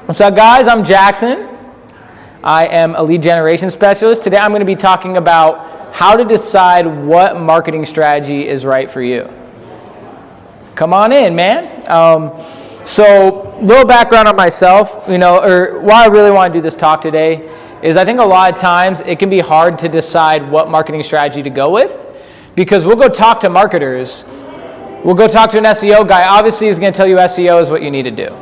What's up, guys? I'm Jackson. I am a lead generation specialist. Today I'm going to be talking about how to decide what marketing strategy is right for you. Come on in, man. So, little background on myself, or why I really want to do this talk today is I think a lot of times it can be hard to decide what marketing strategy to go with, because we'll go talk to marketers. We'll go talk to an SEO guy. Obviously, he's going to tell you SEO is what you need to do,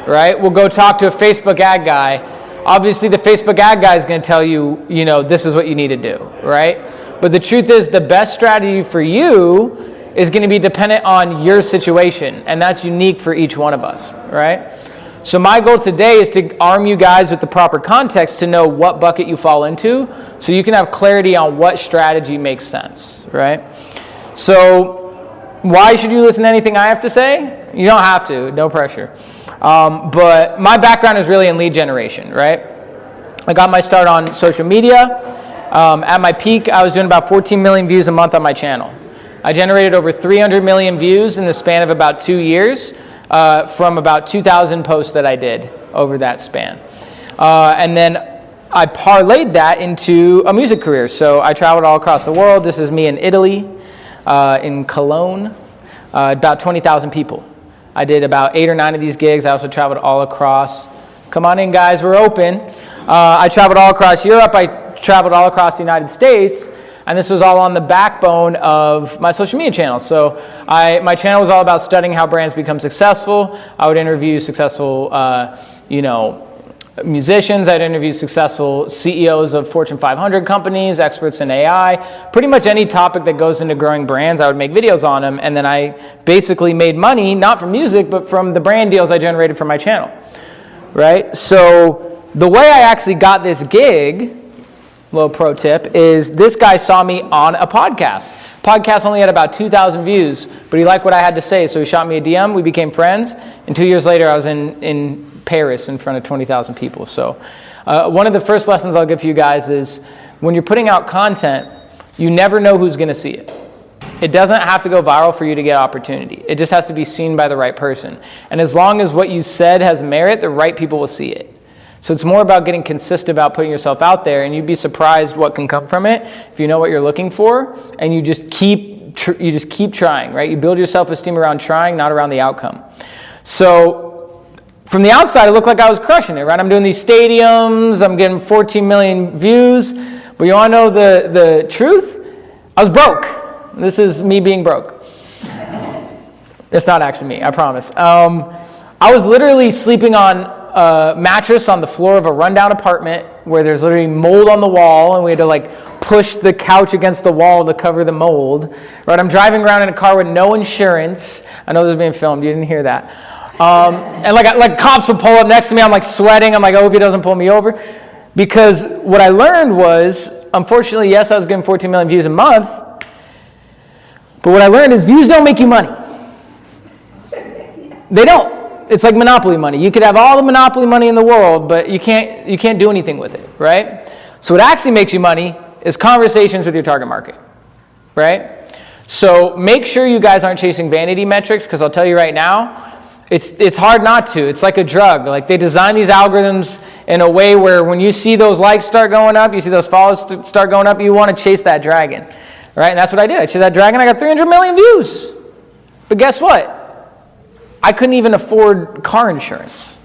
right? We'll go talk to a Facebook ad guy. Obviously, the Facebook ad guy is going to tell you, this is what you need to do, right? But the truth is, the best strategy for you is going to be dependent on your situation, and that's unique for each one of us, right? So my goal today is to arm you guys with the proper context to know what bucket you fall into, so you can have clarity on what strategy makes sense, right? So why should you listen to anything I have to say? You don't have to, no pressure. But my background is really in lead generation, right? I got my start on social media. At my peak, I was doing about 14 million views a month on my channel. I generated over 300 million views in the span of about 2 years from about 2,000 posts that I did over that span. And then I parlayed that into a music career. So I traveled all across the world. This is me in Italy. In Cologne, about 20,000 people. I did about 8 or 9 of these gigs. I also traveled all across. Come on in, guys, we're open. I traveled all across Europe. I traveled all across the United States, and this was all on the backbone of my social media channel. So my channel was all about studying how brands become successful. I would interview successful, musicians. I'd interview successful CEOs of Fortune 500 companies, experts in AI, pretty much any topic that goes into growing brands. I would make videos on them, and then I basically made money, not from music, but from the brand deals I generated from my channel, right? So the way I actually got this gig, little pro tip, is this guy saw me on a podcast. Podcast only had about 2,000 views, but he liked what I had to say, so he shot me a DM. We became friends, and 2 years later I was in Paris in front of 20,000 people. So one of the first lessons I'll give you guys is when you're putting out content, you never know who's going to see it. It doesn't have to go viral for you to get opportunity. It just has to be seen by the right person. And as long as what you said has merit, the right people will see it. So it's more about getting consistent about putting yourself out there, and you'd be surprised what can come from it if you know what you're looking for, and you just keep trying, right? You build your self-esteem around trying, not around the outcome. So from the outside, it looked like I was crushing it, right? I'm doing these stadiums, I'm getting 14 million views, but you want to know the truth? I was broke. This is me being broke. It's not actually me, I promise. I was literally sleeping on a mattress on the floor of a rundown apartment where there's literally mold on the wall, and we had to push the couch against the wall to cover the mold, right? I'm driving around in a car with no insurance. I know this is being filmed, you didn't hear that. And like cops would pull up next to me. I'm sweating. I'm like, I hope he doesn't pull me over. Because what I learned was, unfortunately, yes, I was getting 14 million views a month. But what I learned is views don't make you money. They don't. It's like monopoly money. You could have all the monopoly money in the world, but you can't do anything with it, right? So what actually makes you money is conversations with your target market, right? So make sure you guys aren't chasing vanity metrics, because I'll tell you right now, it's hard not to. It's like a drug. Like, they design these algorithms in a way where when you see those likes start going up, you see those follows start going up, you want to chase that dragon, right? And that's what I did. I chased that dragon. I got 300 million views. But guess what? I couldn't even afford car insurance,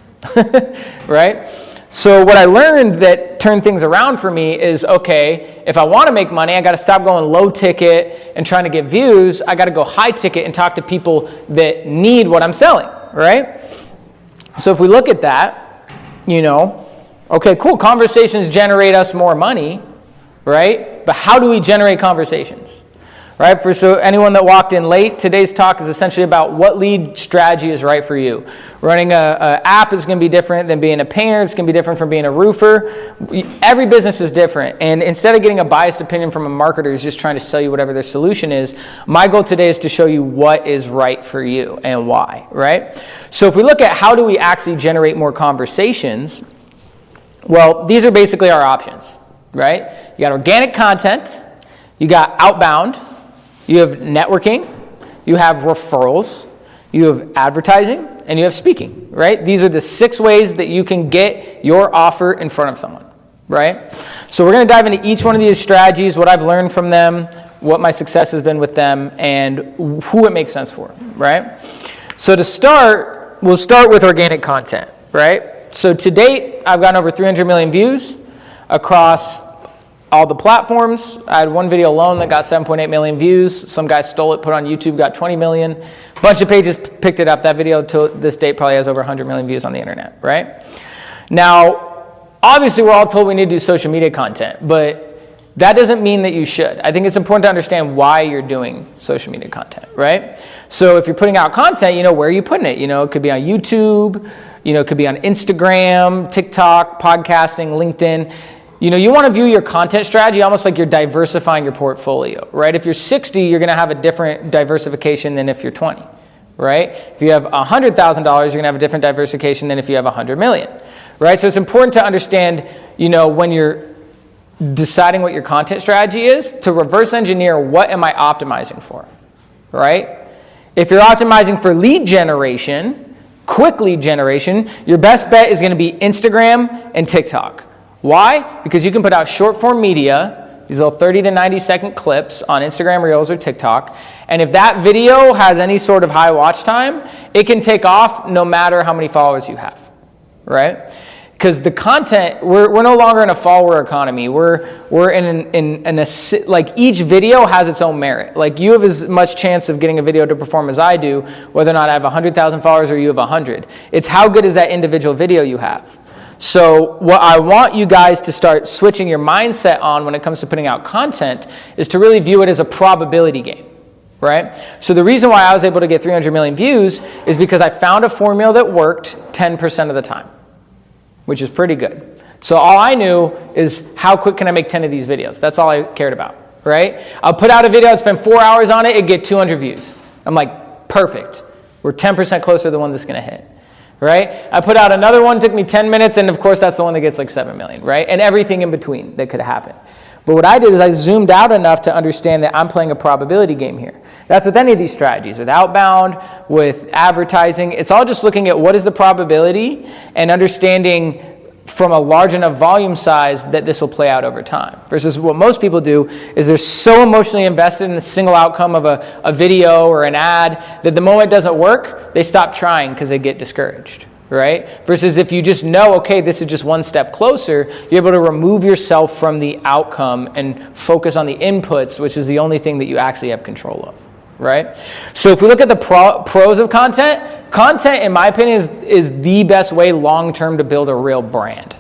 right? So what I learned that turned things around for me is, okay, if I want to make money, I got to stop going low ticket and trying to get views. I got to go high ticket and talk to people that need what I'm selling, right? So if we look at that, okay, cool, conversations generate us more money, right? But how do we generate conversations? Right? So anyone that walked in late, today's talk is essentially about what lead strategy is right for you. Running a app is going to be different than being a painter. It's going to be different from being a roofer. Every business is different. And instead of getting a biased opinion from a marketer who's just trying to sell you whatever their solution is, my goal today is to show you what is right for you and why, right? So if we look at how do we actually generate more conversations, well, these are basically our options, right? You got organic content, you got outbound, you have networking, you have referrals, you have advertising, and you have speaking, right? These are the 6 ways that you can get your offer in front of someone, right? So we're going to dive into each one of these strategies, what I've learned from them, what my success has been with them, and who it makes sense for, right? So to start, we'll start with organic content, right? So to date, I've gotten over 300 million views across all the platforms. I had one video alone that got 7.8 million views. Some guy stole it, put it on YouTube, got 20 million. A bunch of pages picked it up. That video to this date probably has over 100 million views on the internet, right? Now, obviously we're all told we need to do social media content, but that doesn't mean that you should. I think it's important to understand why you're doing social media content, right? So if you're putting out content, where are you putting it? It could be on YouTube, it could be on Instagram, TikTok, podcasting, LinkedIn. You want to view your content strategy almost like you're diversifying your portfolio, right? If you're 60, you're going to have a different diversification than if you're 20, right? If you have $100,000, you're going to have a different diversification than if you have 100 million, right? So it's important to understand, when you're deciding what your content strategy is, to reverse engineer what am I optimizing for, right? If you're optimizing for lead generation, quick lead generation, your best bet is going to be Instagram and TikTok. Why? Because you can put out short form media, these little 30 to 90 second clips on Instagram Reels or TikTok, and if that video has any sort of high watch time, it can take off no matter how many followers you have, right? Because the content, we're no longer in a follower economy. We're in like each video has its own merit. Like you have as much chance of getting a video to perform as I do, whether or not I have 100,000 followers or you have 100. It's how good is that individual video you have. So what I want you guys to start switching your mindset on when it comes to putting out content is to really view it as a probability game, right? So the reason why I was able to get 300 million views is because I found a formula that worked 10% of the time, which is pretty good. So all I knew is how quick can I make 10 of these videos? That's all I cared about, right? I'll put out a video, I'd spend 4 hours on it, it'd get 200 views. I'm like, perfect. We're 10% closer to the one that's going to hit. Right? I put out another one, took me 10 minutes, and of course that's the one that gets like 7 million, right? And everything in between that could happen. But what I did is I zoomed out enough to understand that I'm playing a probability game here. That's with any of these strategies, with outbound, with advertising. It's all just looking at what is the probability and understanding from a large enough volume size that this will play out over time. Versus what most people do is they're so emotionally invested in the single outcome of a video or an ad that the moment it doesn't work, they stop trying because they get discouraged, right? Versus if you just know, okay, this is just one step closer, you're able to remove yourself from the outcome and focus on the inputs, which is the only thing that you actually have control of. Right? So if we look at the pros of content in my opinion is the best way long-term to build a real brand.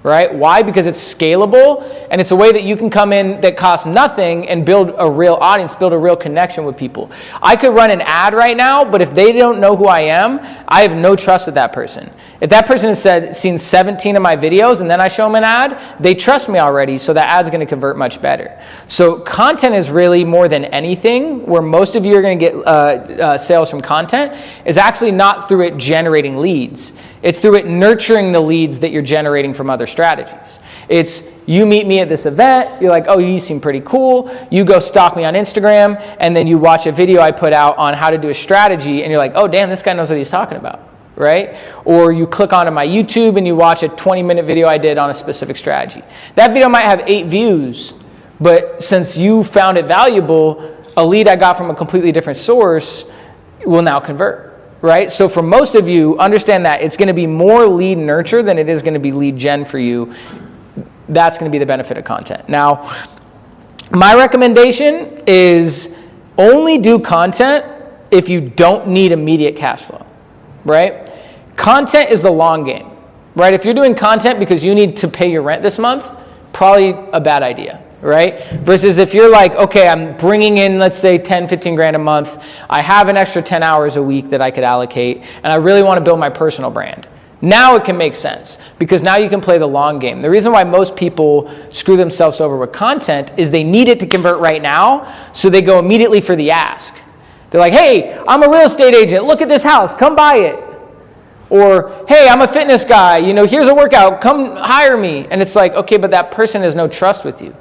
Right? Why? Because it's scalable and it's a way that you can come in that costs nothing and build a real audience, build a real connection with people. I could run an ad right now, but if they don't know who I am, I have no trust with that person. If that person has seen 17 of my videos and then I show them an ad, they trust me already, so that ad's going to convert much better. So content is really more than anything, where most of you are going to get sales from content, is actually not through it generating leads. It's through it nurturing the leads that you're generating from other strategies. It's you meet me at this event, you're like, oh, you seem pretty cool. You go stalk me on Instagram, and then you watch a video I put out on how to do a strategy, and you're like, oh, damn, this guy knows what he's talking about, right? Or you click onto my YouTube, and you watch a 20-minute video I did on a specific strategy. That video might have 8 views, but since you found it valuable, a lead I got from a completely different source will now convert. Right? So for most of you, understand that it's going to be more lead nurture than it is going to be lead gen for you. That's going to be the benefit of content. Now, my recommendation is only do content if you don't need immediate cash flow. Right? Content is the long game. Right? If you're doing content because you need to pay your rent this month, probably a bad idea. Right? Versus if you're like, okay, I'm bringing in, let's say 10, 15 grand a month. I have an extra 10 hours a week that I could allocate, and I really want to build my personal brand. Now it can make sense because now you can play the long game. The reason why most people screw themselves over with content is they need it to convert right now, so they go immediately for the ask. They're like, hey, I'm a real estate agent. Look at this house. Come buy it. Or, hey, I'm a fitness guy. Here's a workout. Come hire me. And it's like, okay, but that person has no trust with you.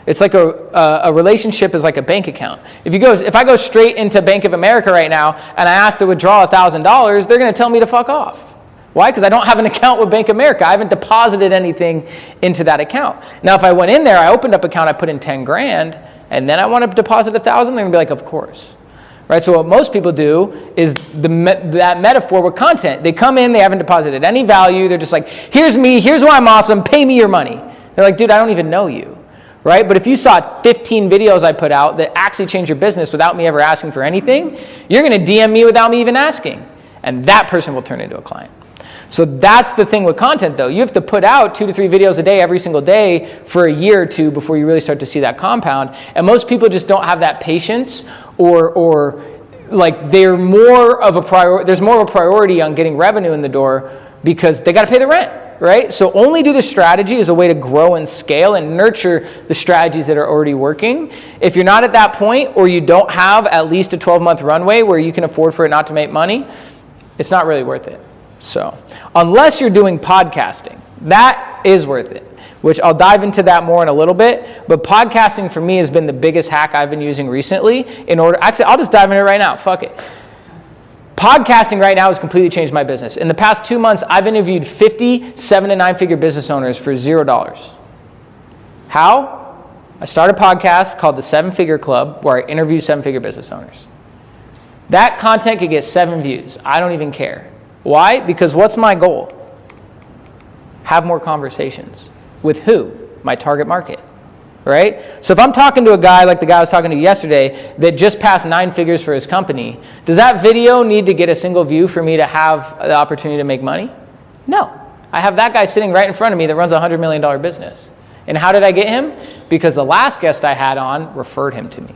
It's like a relationship is like a bank account. If I go straight into Bank of America right now and I ask to withdraw $1,000, they're going to tell me to fuck off. Why? Because I don't have an account with Bank of America. I haven't deposited anything into that account. Now, if I went in there, I opened up an account, I put in 10 grand, and then I want to deposit 1,000, they're going to be like, of course. Right? So what most people do is that metaphor with content. They come in, they haven't deposited any value. They're just like, here's me, here's why I'm awesome, pay me your money. They're like, dude, I don't even know you. Right? But if you saw 15 videos I put out that actually changed your business without me ever asking for anything, you're going to DM me without me even asking. And that person will turn into a client. So that's the thing with content, though. You have to put out 2 to 3 videos a day every single day for a year or two before you really start to see that compound. And most people just don't have that patience, or like they're more of a priority. There's more of a priority on getting revenue in the door because they got to pay the rent. Right? So only do the strategy as a way to grow and scale and nurture the strategies that are already working. If you're not at that point, or you don't have at least a 12-month runway where you can afford for it not to make money, it's not really worth it. So unless you're doing podcasting, that is worth it, which I'll dive into that more in a little bit. But podcasting for me has been the biggest hack I've been using recently actually, I'll just dive into it right now. Fuck it. Podcasting right now has completely changed my business. In the past 2 months, I've interviewed 50 7- to 9-figure business owners for $0. How? I started a podcast called the 7-Figure Club where I interview 7-figure business owners. That content could get 7 views. I don't even care. Why? Because what's my goal? Have more conversations. With who? My target market. Right? So if I'm talking to a guy like the guy I was talking to yesterday that just passed 9 figures for his company, does that video need to get a single view for me to have the opportunity to make money? No. I have that guy sitting right in front of me that runs a $100 million business. And how did I get him? Because the last guest I had on referred him to me.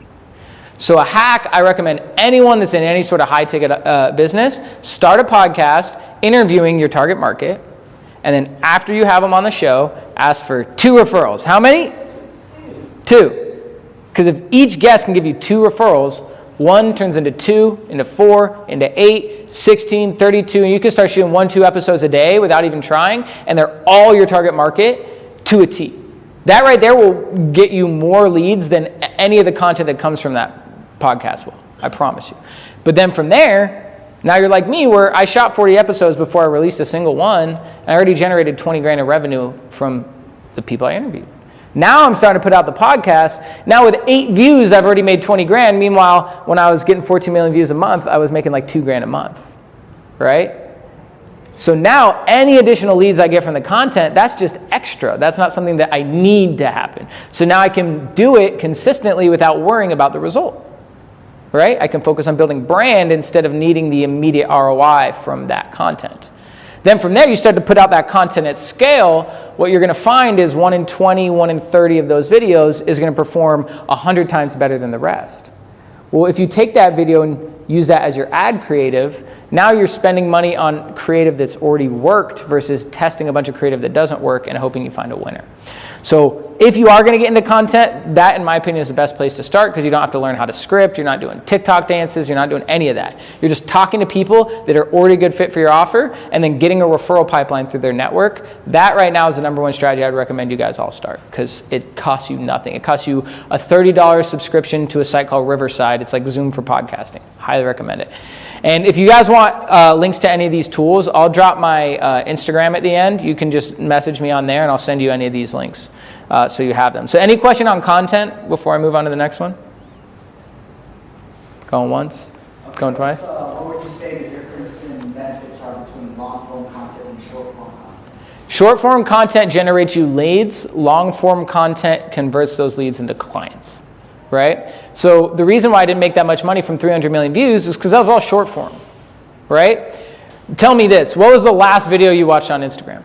So a hack I recommend anyone that's in any sort of high-ticket business, start a podcast interviewing your target market, and then after you have them on the show, ask for 2 referrals. How many? 2. Because if each guest can give you 2 referrals, 1 turns into 2, into 4, into 8, 16, 32, and you can start shooting 1-2 episodes a day without even trying, and they're all your target market to a T. That right there will get you more leads than any of the content that comes from that podcast will. I promise you. But then from there, now you're like me where I shot 40 episodes before I released a single one, and I already generated 20 grand in revenue from the people I interviewed. Now I'm starting to put out the podcast. Now with 8 views, I've already made 20 grand. Meanwhile, when I was getting 14 million views a month, I was making like 2 grand a month, right? So now any additional leads I get from the content, that's just extra. That's not something that I need to happen. So now I can do it consistently without worrying about the result, right? I can focus on building brand instead of needing the immediate ROI from that content. Then from there, you start to put out that content at scale. What you're going to find is 1 in 20, 1 in 30 of those videos is going to perform 100 times better than the rest. Well, if you take that video and use that as your ad creative, now you're spending money on creative that's already worked versus testing a bunch of creative that doesn't work and hoping you find a winner. So if you are going to get into content, that in my opinion is the best place to start because you don't have to learn how to script, you're not doing TikTok dances, you're not doing any of that. You're just talking to people that are already a good fit for your offer and then getting a referral pipeline through their network. That right now is the number one strategy I'd recommend you guys all start because it costs you nothing. It costs you a $30 subscription to a site called Riverside. It's like Zoom for podcasting. Highly recommend it. And if you guys want links to any of these tools, I'll drop my Instagram at the end. You can just message me on there and I'll send you any of these links so you have them. So any question on content before I move on to the next one? Going once? Okay, going twice? What would you say the difference in benefits are between long-form content and short-form content? Short-form content generates you leads. Long-form content converts those leads into clients. Right? So the reason why I didn't make that much money from 300 million views is because that was all short form. Right? Tell me this. What was the last video you watched on Instagram?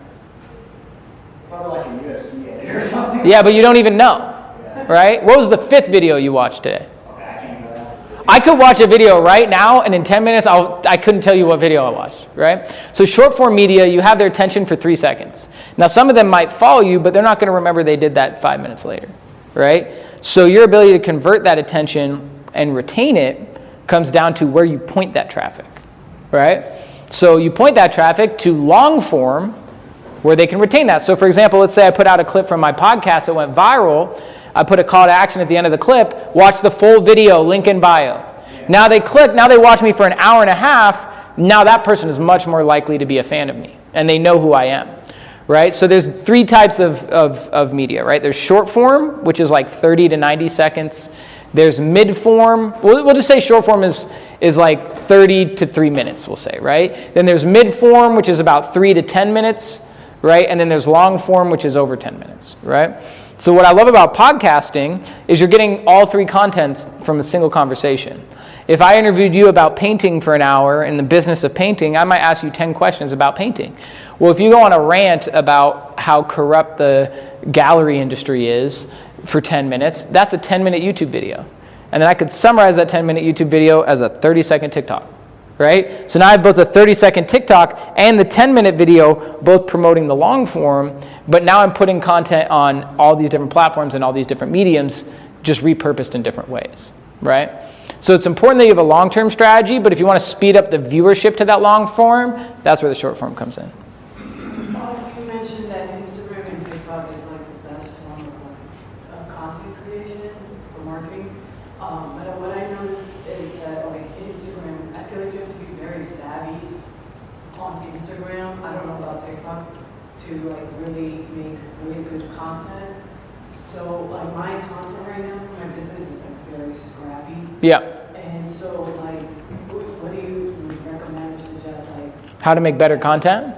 Probably like a UFC edit or something. Yeah, but you don't even know. Yeah. Right? What was the 5th video you watched today? Okay, I can't go that specific. I could watch a video right now and in 10 minutes I couldn't tell you what video I watched. Right? So short form media, you have their attention for 3 seconds. Now some of them might follow you, but they're not going to remember they did that 5 minutes later. Right? So your ability to convert that attention and retain it comes down to where you point that traffic, right? So you point that traffic to long form where they can retain that. So for example, let's say I put out a clip from my podcast that went viral. I put a call to action at the end of the clip, watch the full video, link in bio. Now they click, now they watch me for an hour and a half, now that person is much more likely to be a fan of me, and they know who I am, right? So there's 3 types of media, right? There's short form, which is like 30 to 90 seconds. There's mid form, we'll just say short form is like 30 to 3 minutes, we'll say, right? Then there's mid form, which is about 3 to 10 minutes, right? And then there's long form, which is over 10 minutes, right? So what I love about podcasting is you're getting all 3 contents from a single conversation. If I interviewed you about painting for an hour in the business of painting, I might ask you 10 questions about painting. Well, if you go on a rant about how corrupt the gallery industry is for 10 minutes, that's a 10-minute YouTube video. And then I could summarize that 10-minute YouTube video as a 30-second TikTok, right? So now I have both a 30-second TikTok and the 10-minute video, both promoting the long form, but now I'm putting content on all these different platforms and all these different mediums, just repurposed in different ways, right? So it's important that you have a long-term strategy, but if you want to speed up the viewership to that long form, that's where the short form comes in. You mentioned that Instagram and TikTok is like the best form of content creation for marketing. But what I noticed is that like Instagram, I feel like you have to be very savvy on Instagram. I don't know about TikTok to like really make really good content. So like my content right now for my business is like very scrappy. Yeah. And so like, what do you recommend or suggest like? How to make better content?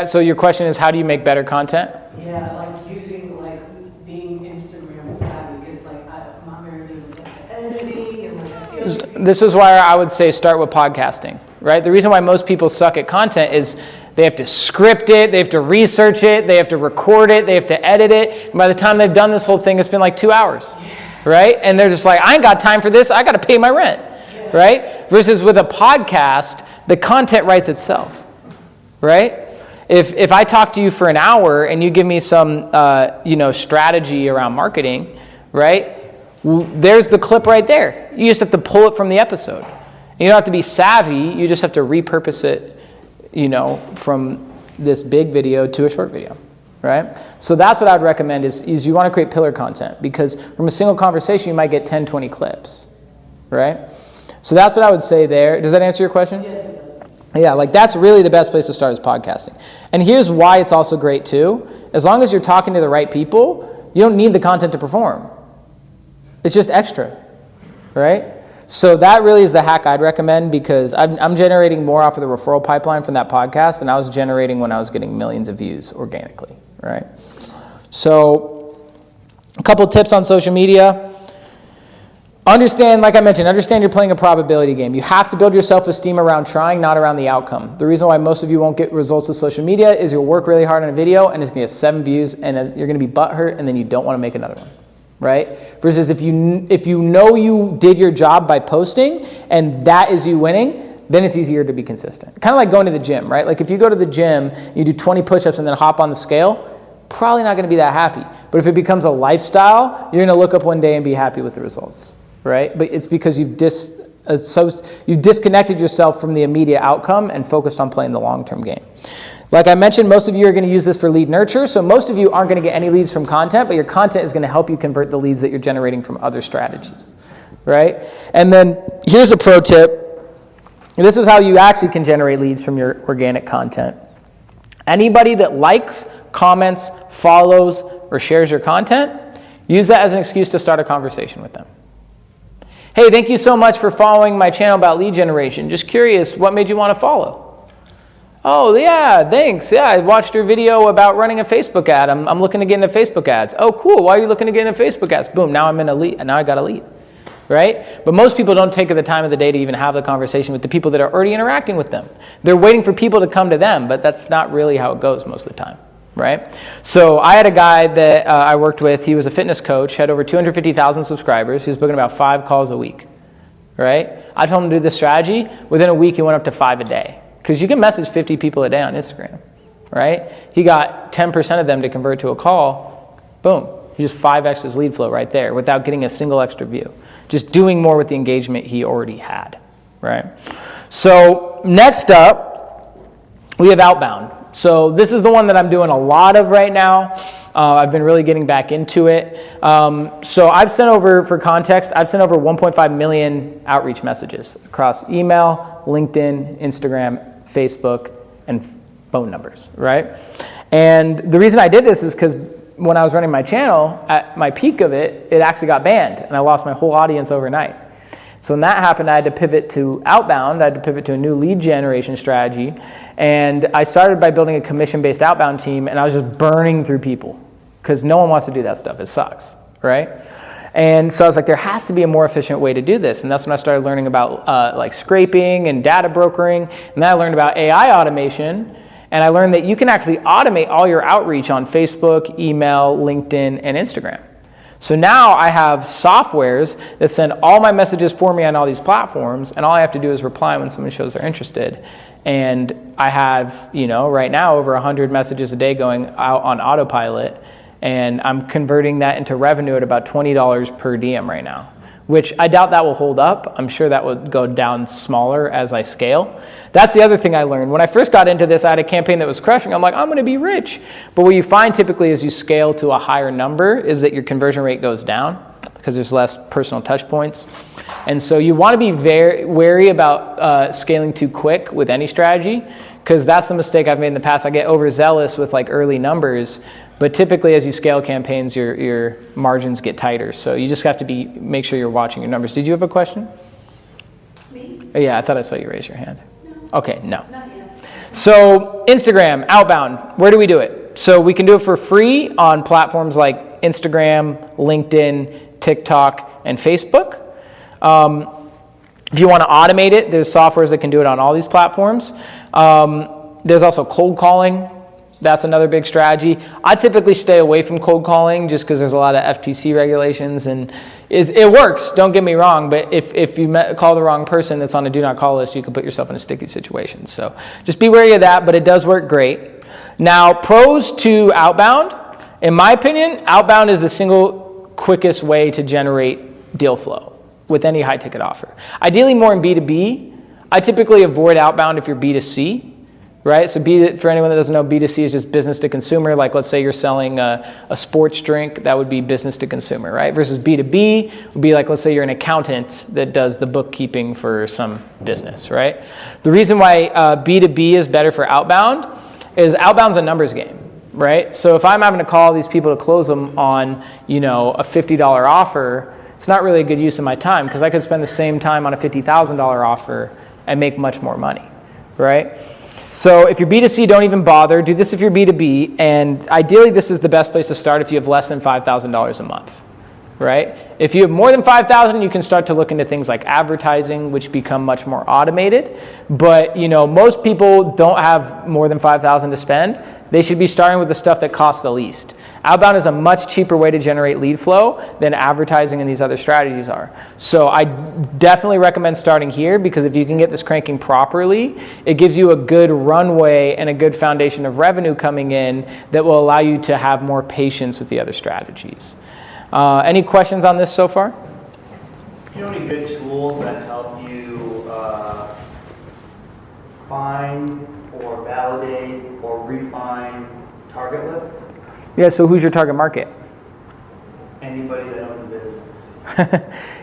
So your question is, how do you make better content? Yeah, like using like being Instagram savvy, because like I'm not very good with like the editing and like SEO. This is why I would say start with podcasting, right? The reason why most people suck at content is they have to script it, they have to research it, they have to record it, they have to edit it. And by the time they've done this whole thing, it's been like 2 hours, right? And they're just like, I ain't got time for this, I got to pay my rent, right? Versus with a podcast, the content writes itself, right? If I talk to you for an hour and you give me some strategy around marketing, right? There's the clip right there. You just have to pull it from the episode. You don't have to be savvy. You just have to repurpose it, from this big video to a short video, right? So that's what I'd recommend is you want to create pillar content, because from a single conversation you might get 10, 20 clips, right? So that's what I would say there. Does that answer your question? Yes, it does. Yeah, like that's really the best place to start is podcasting. And here's why it's also great too. As long as you're talking to the right people, you don't need the content to perform. It's just extra, right? So that really is the hack I'd recommend, because I'm generating more off of the referral pipeline from that podcast than I was generating when I was getting millions of views organically, right? So a couple tips on social media. Understand, like I mentioned, understand you're playing a probability game. You have to build your self-esteem around trying, not around the outcome. The reason why most of you won't get results with social media is you'll work really hard on a video and it's going to get 7 views and then you're going to be butthurt and then you don't want to make another one, right? Versus if you know you did your job by posting and that is you winning, then it's easier to be consistent. Kind of like going to the gym, right? Like if you go to the gym, you do 20 push-ups and then hop on the scale, probably not going to be that happy. But if it becomes a lifestyle, you're going to look up one day and be happy with the results. Right? But it's because you've disconnected yourself from the immediate outcome and focused on playing the long-term game. Like I mentioned, most of you are going to use this for lead nurture, so most of you aren't going to get any leads from content, but your content is going to help you convert the leads that you're generating from other strategies, right? And then here's a pro tip. This is how you actually can generate leads from your organic content. Anybody that likes, comments, follows, or shares your content, use that as an excuse to start a conversation with them. Hey, thank you so much for following my channel about lead generation. Just curious, what made you want to follow? Oh, yeah, thanks. Yeah, I watched your video about running a Facebook ad. I'm looking to get into Facebook ads. Oh, cool. Why are you looking to get into Facebook ads? Boom, now I'm in a lead. Now I got a lead, right? But most people don't take the time of the day to even have the conversation with the people that are already interacting with them. They're waiting for people to come to them, but that's not really how it goes most of the time. Right? So I had a guy that I worked with. He was a fitness coach, had over 250,000 subscribers. He was booking about 5 calls a week. Right? I told him to do this strategy. Within a week, he went up to 5 a day. Because you can message 50 people a day on Instagram. Right? He got 10% of them to convert to a call. Boom. He just 5x his lead flow right there without getting a single extra view. Just doing more with the engagement he already had. Right? So next up, we have outbound. So this is the one that I'm doing a lot of right now. I've been really getting back into it. So I've sent over, for context, I've sent over 1.5 million outreach messages across email, LinkedIn, Instagram, Facebook, and phone numbers, right? And the reason I did this is because when I was running my channel, at my peak of it, it actually got banned, and I lost my whole audience overnight. So when that happened, I had to pivot to outbound. I had to pivot to a new lead generation strategy. And I started by building a commission-based outbound team, and I was just burning through people because no one wants to do that stuff. It sucks, right? And so I was like, there has to be a more efficient way to do this. And that's when I started learning about like scraping and data brokering. And then I learned about AI automation. And I learned that you can actually automate all your outreach on Facebook, email, LinkedIn, and Instagram. So now I have softwares that send all my messages for me on all these platforms, and all I have to do is reply when someone shows they're interested. And I have, right now over 100 messages a day going out on autopilot, and I'm converting that into revenue at about $20 per DM right now, which I doubt that will hold up. I'm sure that would go down smaller as I scale. That's the other thing I learned. When I first got into this, I had a campaign that was crushing. I'm like, I'm going to be rich. But what you find typically as you scale to a higher number is that your conversion rate goes down because there's less personal touch points. And so you want to be very wary about scaling too quick with any strategy, because that's the mistake I've made in the past. I get overzealous with like early numbers. But typically, as you scale campaigns, your margins get tighter. So you just have to make sure you're watching your numbers. Did you have a question? Me? Oh, yeah, I thought I saw you raise your hand. No. Okay, no. Not yet. So Instagram, outbound, where do we do it? So we can do it for free on platforms like Instagram, LinkedIn, TikTok, and Facebook. If you want to automate it, there's softwares that can do it on all these platforms. There's also cold calling. That's another big strategy. I typically stay away from cold calling just because there's a lot of FTC regulations, and it works, don't get me wrong, but if you call the wrong person that's on a do not call list, you can put yourself in a sticky situation. So just be wary of that, but it does work great. Now, pros to outbound. In my opinion, outbound is the single quickest way to generate deal flow with any high ticket offer. Ideally more in B2B. I typically avoid outbound if you're B2C. Right? So for anyone that doesn't know, B2C is just business to consumer. Like let's say you're selling a sports drink, that would be business to consumer, right? Versus B2B would be like, let's say you're an accountant that does the bookkeeping for some business, right? The reason why B2B is better for outbound is outbound's a numbers game, right? So if I'm having to call these people to close them on, a $50 offer, it's not really a good use of my time because I could spend the same time on a $50,000 offer and make much more money, right? So if you're B2C, don't even bother. Do this if you're B2B, and ideally this is the best place to start if you have less than $5,000 a month, right? If you have more than $5,000, you can start to look into things like advertising, which become much more automated. But most people don't have more than $5,000 to spend. They should be starting with the stuff that costs the least. Outbound is a much cheaper way to generate lead flow than advertising and these other strategies are. So I definitely recommend starting here because if you can get this cranking properly, it gives you a good runway and a good foundation of revenue coming in that will allow you to have more patience with the other strategies. Any questions on this so far? Do you know any good tools that help you find or validate or refine target lists? Yeah, so who's your target market? Anybody that owns a business.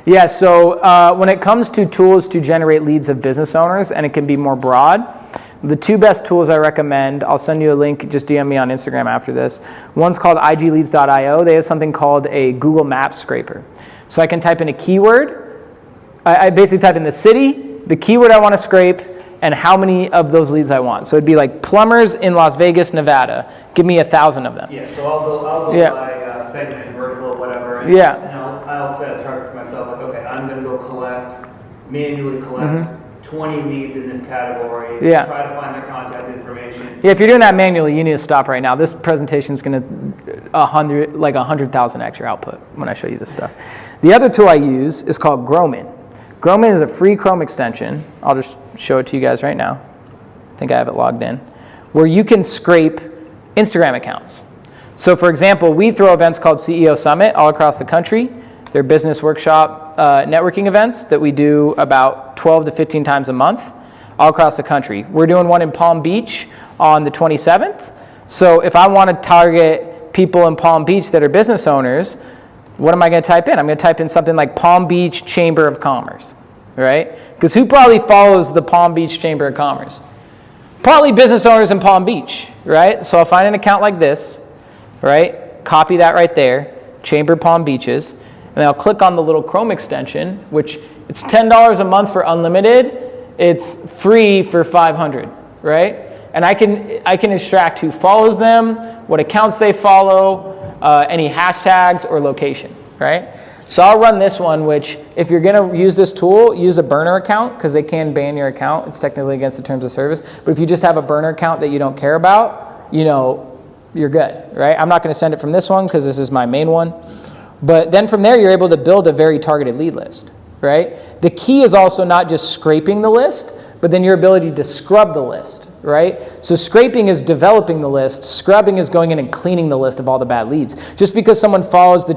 Yeah, so when it comes to tools to generate leads of business owners, and it can be more broad, the two best tools I recommend, I'll send you a link, just DM me on Instagram after this. One's called igleads.io. They have something called a Google Maps scraper. So I can type in a keyword. I basically type in the city, the keyword I want to scrape, and how many of those leads I want. So it'd be like plumbers in Las Vegas, Nevada. Give me 1,000 of them. Yeah, so I'll go Yeah. by segment, vertical, whatever. And, Yeah. And I'll set a target for myself, like, okay, I'm going to go manually collect 20 leads in this category. Yeah. Try to find their contact information. Yeah, if you're doing that manually, you need to stop right now. This presentation is going to 100,000x your output when I show you this stuff. The other tool I use is called Growmin. Growmin is a free Chrome extension. I'll just show it to you guys right now. I think I have it logged in. Where you can scrape Instagram accounts. So for example, we throw events called CEO Summit all across the country. They're business workshop networking events that we do about 12 to 15 times a month all across the country. We're doing one in Palm Beach on the 27th. So if I want to target people in Palm Beach that are business owners, what am I going to type in? I'm going to type in something like Palm Beach Chamber of Commerce, right? Because who probably follows the Palm Beach Chamber of Commerce? Probably business owners in Palm Beach, right? So I'll find an account like this, right? Copy that right there, Chamber Palm Beaches, and then I'll click on the little Chrome extension, which it's $10 a month for unlimited. It's free for 500, right? And I can extract who follows them, what accounts they follow, any hashtags or location, right? So I'll run this one, which if you're going to use this tool, use a burner account because they can ban your account. It's technically against the terms of service. But if you just have a burner account that you don't care about, you're good, right? I'm not going to send it from this one because this is my main one. But then from there, you're able to build a very targeted lead list, right? The key is also not just scraping the list, but then your ability to scrub the list, right? So scraping is developing the list. Scrubbing is going in and cleaning the list of all the bad leads. Just because someone follows the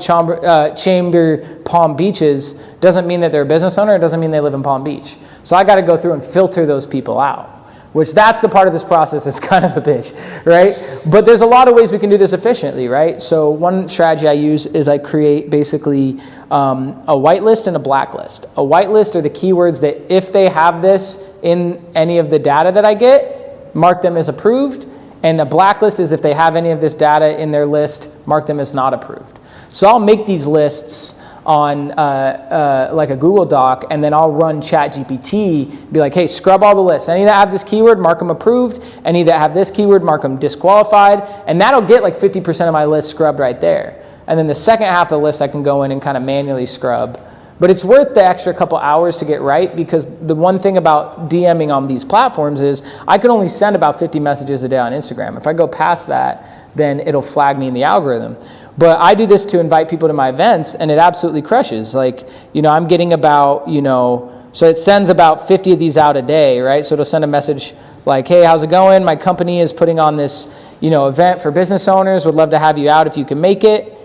Chamber Palm Beaches doesn't mean that they're a business owner. It doesn't mean they live in Palm Beach. So I got to go through and filter those people out, which that's the part of this process that's kind of a bitch, right? But there's a lot of ways we can do this efficiently, right? So one strategy I use is I create basically a whitelist and a blacklist. A whitelist are the keywords that if they have this in any of the data that I get, mark them as approved. And the blacklist is if they have any of this data in their list, mark them as not approved. So I'll make these lists on like a Google Doc, and then I'll run ChatGPT, be like, hey, scrub all the lists. Any that have this keyword, mark them approved. Any that have this keyword, mark them disqualified. And that'll get like 50% of my list scrubbed right there. And then the second half of the list, I can go in and kind of manually scrub. But it's worth the extra couple hours to get right, because the one thing about DMing on these platforms is I can only send about 50 messages a day on Instagram. If I go past that, then it'll flag me in the algorithm. But I do this to invite people to my events, and it absolutely crushes. Like, I'm getting about, so it sends about 50 of these out a day, right? So it'll send a message like, hey, how's it going? My company is putting on this, event for business owners. Would love to have you out if you can make it.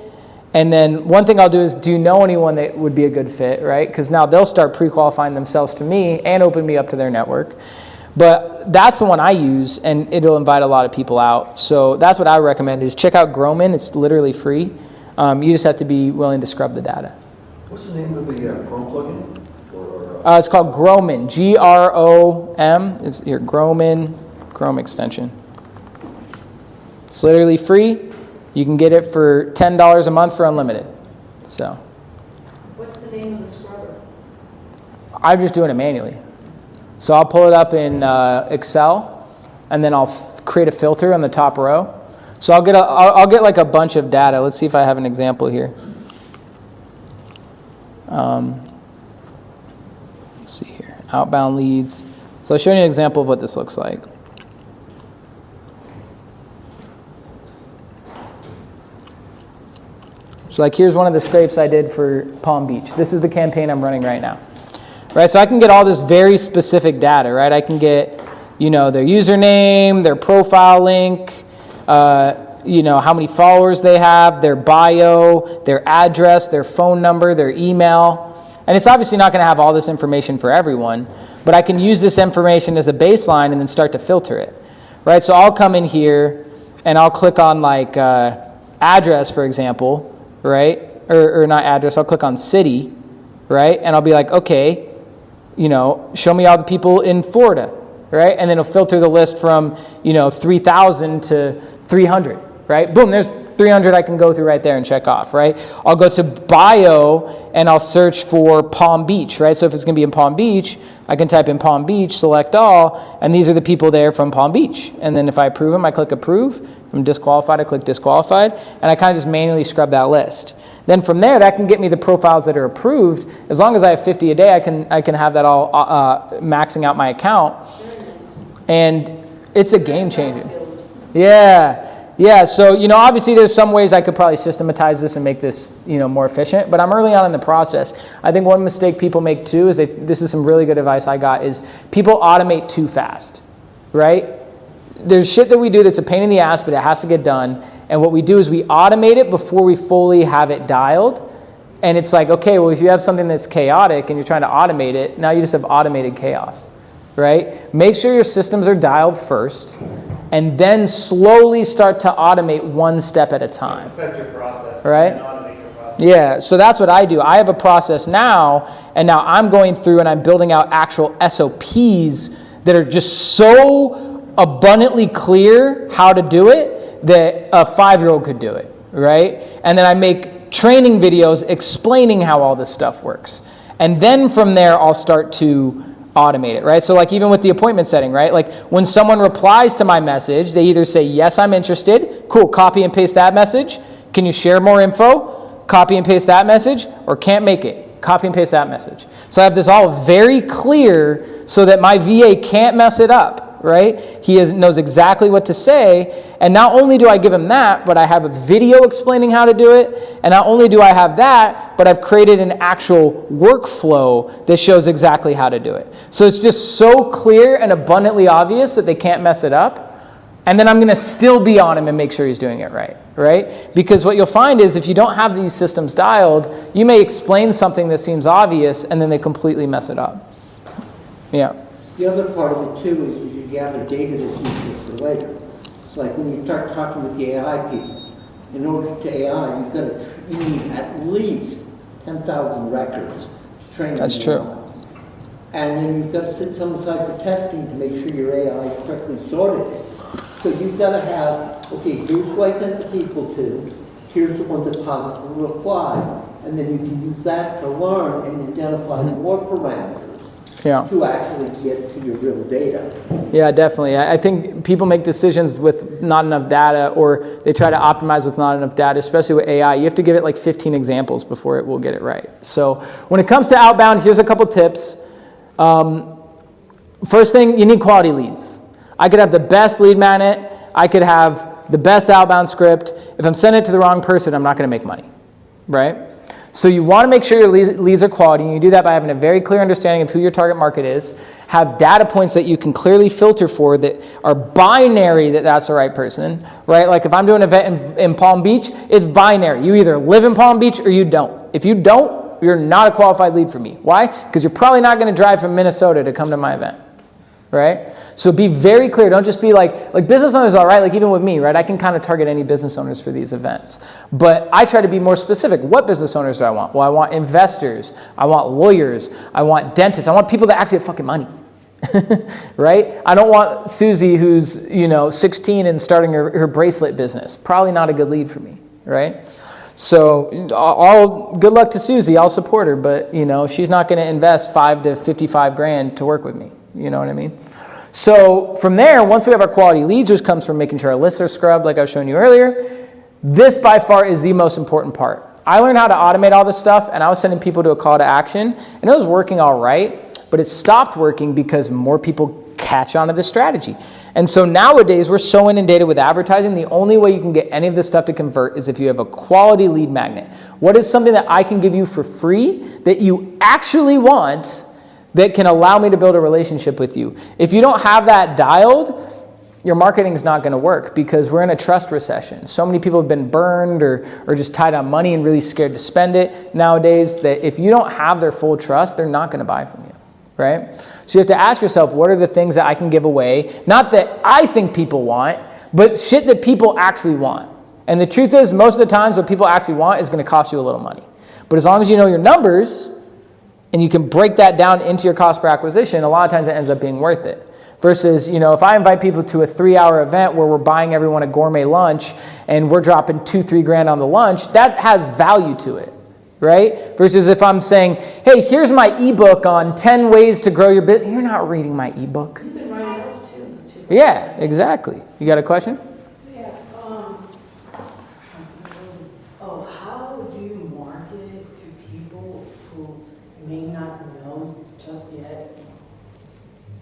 And then one thing I'll do is, do you know anyone that would be a good fit, right? Because now they'll start pre-qualifying themselves to me and open me up to their network. But that's the one I use, and it'll invite a lot of people out. So that's what I recommend is check out Growman. It's literally free. You just have to be willing to scrub the data. What's the name of the Chrome plugin? It's called Growman, G-R-O-M. It's your Growman Chrome extension. It's literally free. You can get it for $10 a month for unlimited. So. What's the name of the scrubber? I'm just doing it manually. So I'll pull it up in Excel, and then I'll create a filter on the top row. So I'll get like a bunch of data. Let's see if I have an example here. Let's see here, outbound leads. So I'll show you an example of what this looks like. So like here's one of the scrapes I did for Palm Beach. This is the campaign I'm running right now. Right, so I can get all this very specific data, right? I can get, their username, their profile link, how many followers they have, their bio, their address, their phone number, their email. And it's obviously not going to have all this information for everyone, but I can use this information as a baseline and then start to filter it, right? So I'll come in here and I'll click on like address, for example, right? Or not address, I'll click on city, right? And I'll be like, okay, show me all the people in Florida, right? And then it'll filter the list from, 3,000 to 300, right? Boom, there's 300 I can go through right there and check off, right? I'll go to bio and I'll search for Palm Beach, right? So if it's going to be in Palm Beach, I can type in Palm Beach, select all, and these are the people there from Palm Beach. And then if I approve them, I click approve. If I'm disqualified, I click disqualified, and I kind of just manually scrub that list. Then from there, that can get me the profiles that are approved. As long as I have 50 a day, I can have that all maxing out my account. And it's a game changer. Yeah. So, obviously there's some ways I could probably systematize this and make this, more efficient, but I'm early on in the process. I think one mistake people make too is this is some really good advice I got, is people automate too fast, right? There's shit that we do that's a pain in the ass, but it has to get done. And what we do is we automate it before we fully have it dialed. And it's like, okay, well, if you have something that's chaotic and you're trying to automate it, now you just have automated chaos, right? Make sure your systems are dialed first, and then slowly start to automate one step at a time. Affect your process. Right? And automate your process. Yeah, so that's what I do. I have a process now, and now I'm going through and I'm building out actual SOPs that are just so abundantly clear how to do it that a 5-year-old could do it, right? And then I make training videos explaining how all this stuff works. And then from there, I'll start to automate it, right? So like even with the appointment setting, right? Like when someone replies to my message, they either say, yes, I'm interested. Cool, copy and paste that message. Can you share more info? Copy and paste that message. Or can't make it. Copy and paste that message. So I have this all very clear so that my VA can't mess it up, right? He knows exactly what to say. And not only do I give him that, but I have a video explaining how to do it. And not only do I have that, but I've created an actual workflow that shows exactly how to do it. So it's just so clear and abundantly obvious that they can't mess it up. And then I'm going to still be on him and make sure he's doing it right? Because what you'll find is if you don't have these systems dialed, you may explain something that seems obvious and then they completely mess it up. Yeah. The other part of it too is you gather data that's useful for later. It's like when you start talking with the AI people, in order to AI, you need at least 10,000 records to train them. That's true. And then you've got to sit some aside for testing to make sure your AI correctly sorted it. So you've got to have, okay, here's who I sent the people to, here's the ones that positively reply, and then you can use that to learn and identify more parameters to actually get to your real data. Yeah, definitely. I think people make decisions with not enough data, or they try to optimize with not enough data, especially with AI. You have to give it like 15 examples before it will get it right. So when it comes to outbound, here's a couple tips. First thing, you need quality leads. I could have the best lead magnet. I could have the best outbound script. If I'm sending it to the wrong person, I'm not going to make money, right? So you want to make sure your leads are quality, and you do that by having a very clear understanding of who your target market is, have data points that you can clearly filter for that are binary that that's the right person, right? Like if I'm doing an event in Palm Beach, it's binary. You either live in Palm Beach or you don't. If you don't, you're not a qualified lead for me. Why? Because you're probably not going to drive from Minnesota to come to my event. Right? So be very clear. Don't just be like business owners are, right? Like even with me, right? I can kind of target any business owners for these events. But I try to be more specific. What business owners do I want? Well, I want investors. I want lawyers. I want dentists. I want people that actually have fucking money. Right? I don't want Susie who's, 16 and starting her bracelet business. Probably not a good lead for me, right? So all good luck to Susie. I'll support her, but she's not going to invest $5 to $55,000 to work with me. You know what I mean? So from there, once we have our quality leads, which comes from making sure our lists are scrubbed like I was showing you earlier, this by far is the most important part. I learned how to automate all this stuff, and I was sending people to a call to action, and it was working all right, but it stopped working because more people catch on to the strategy. And so nowadays, we're so inundated with advertising, the only way you can get any of this stuff to convert is if you have a quality lead magnet. What is something that I can give you for free that you actually want that can allow me to build a relationship with you? If you don't have that dialed, your marketing is not going to work because we're in a trust recession. So many people have been burned or just tied on money and really scared to spend it nowadays that if you don't have their full trust, they're not going to buy from you, right? So you have to ask yourself, what are the things that I can give away? Not that I think people want, but shit that people actually want. And the truth is, most of the times what people actually want is going to cost you a little money. But as long as you know your numbers, and you can break that down into your cost per acquisition, a lot of times it ends up being worth it. Versus, if I invite people to a 3-hour event where we're buying everyone a gourmet lunch and we're dropping $2-3 on the lunch, that has value to it, right? Versus if I'm saying, hey, here's my ebook on 10 ways to grow your business. You're not reading my ebook. You can write it up too. Yeah, exactly. You got a question? Yeah, how do you market to people who may not know just yet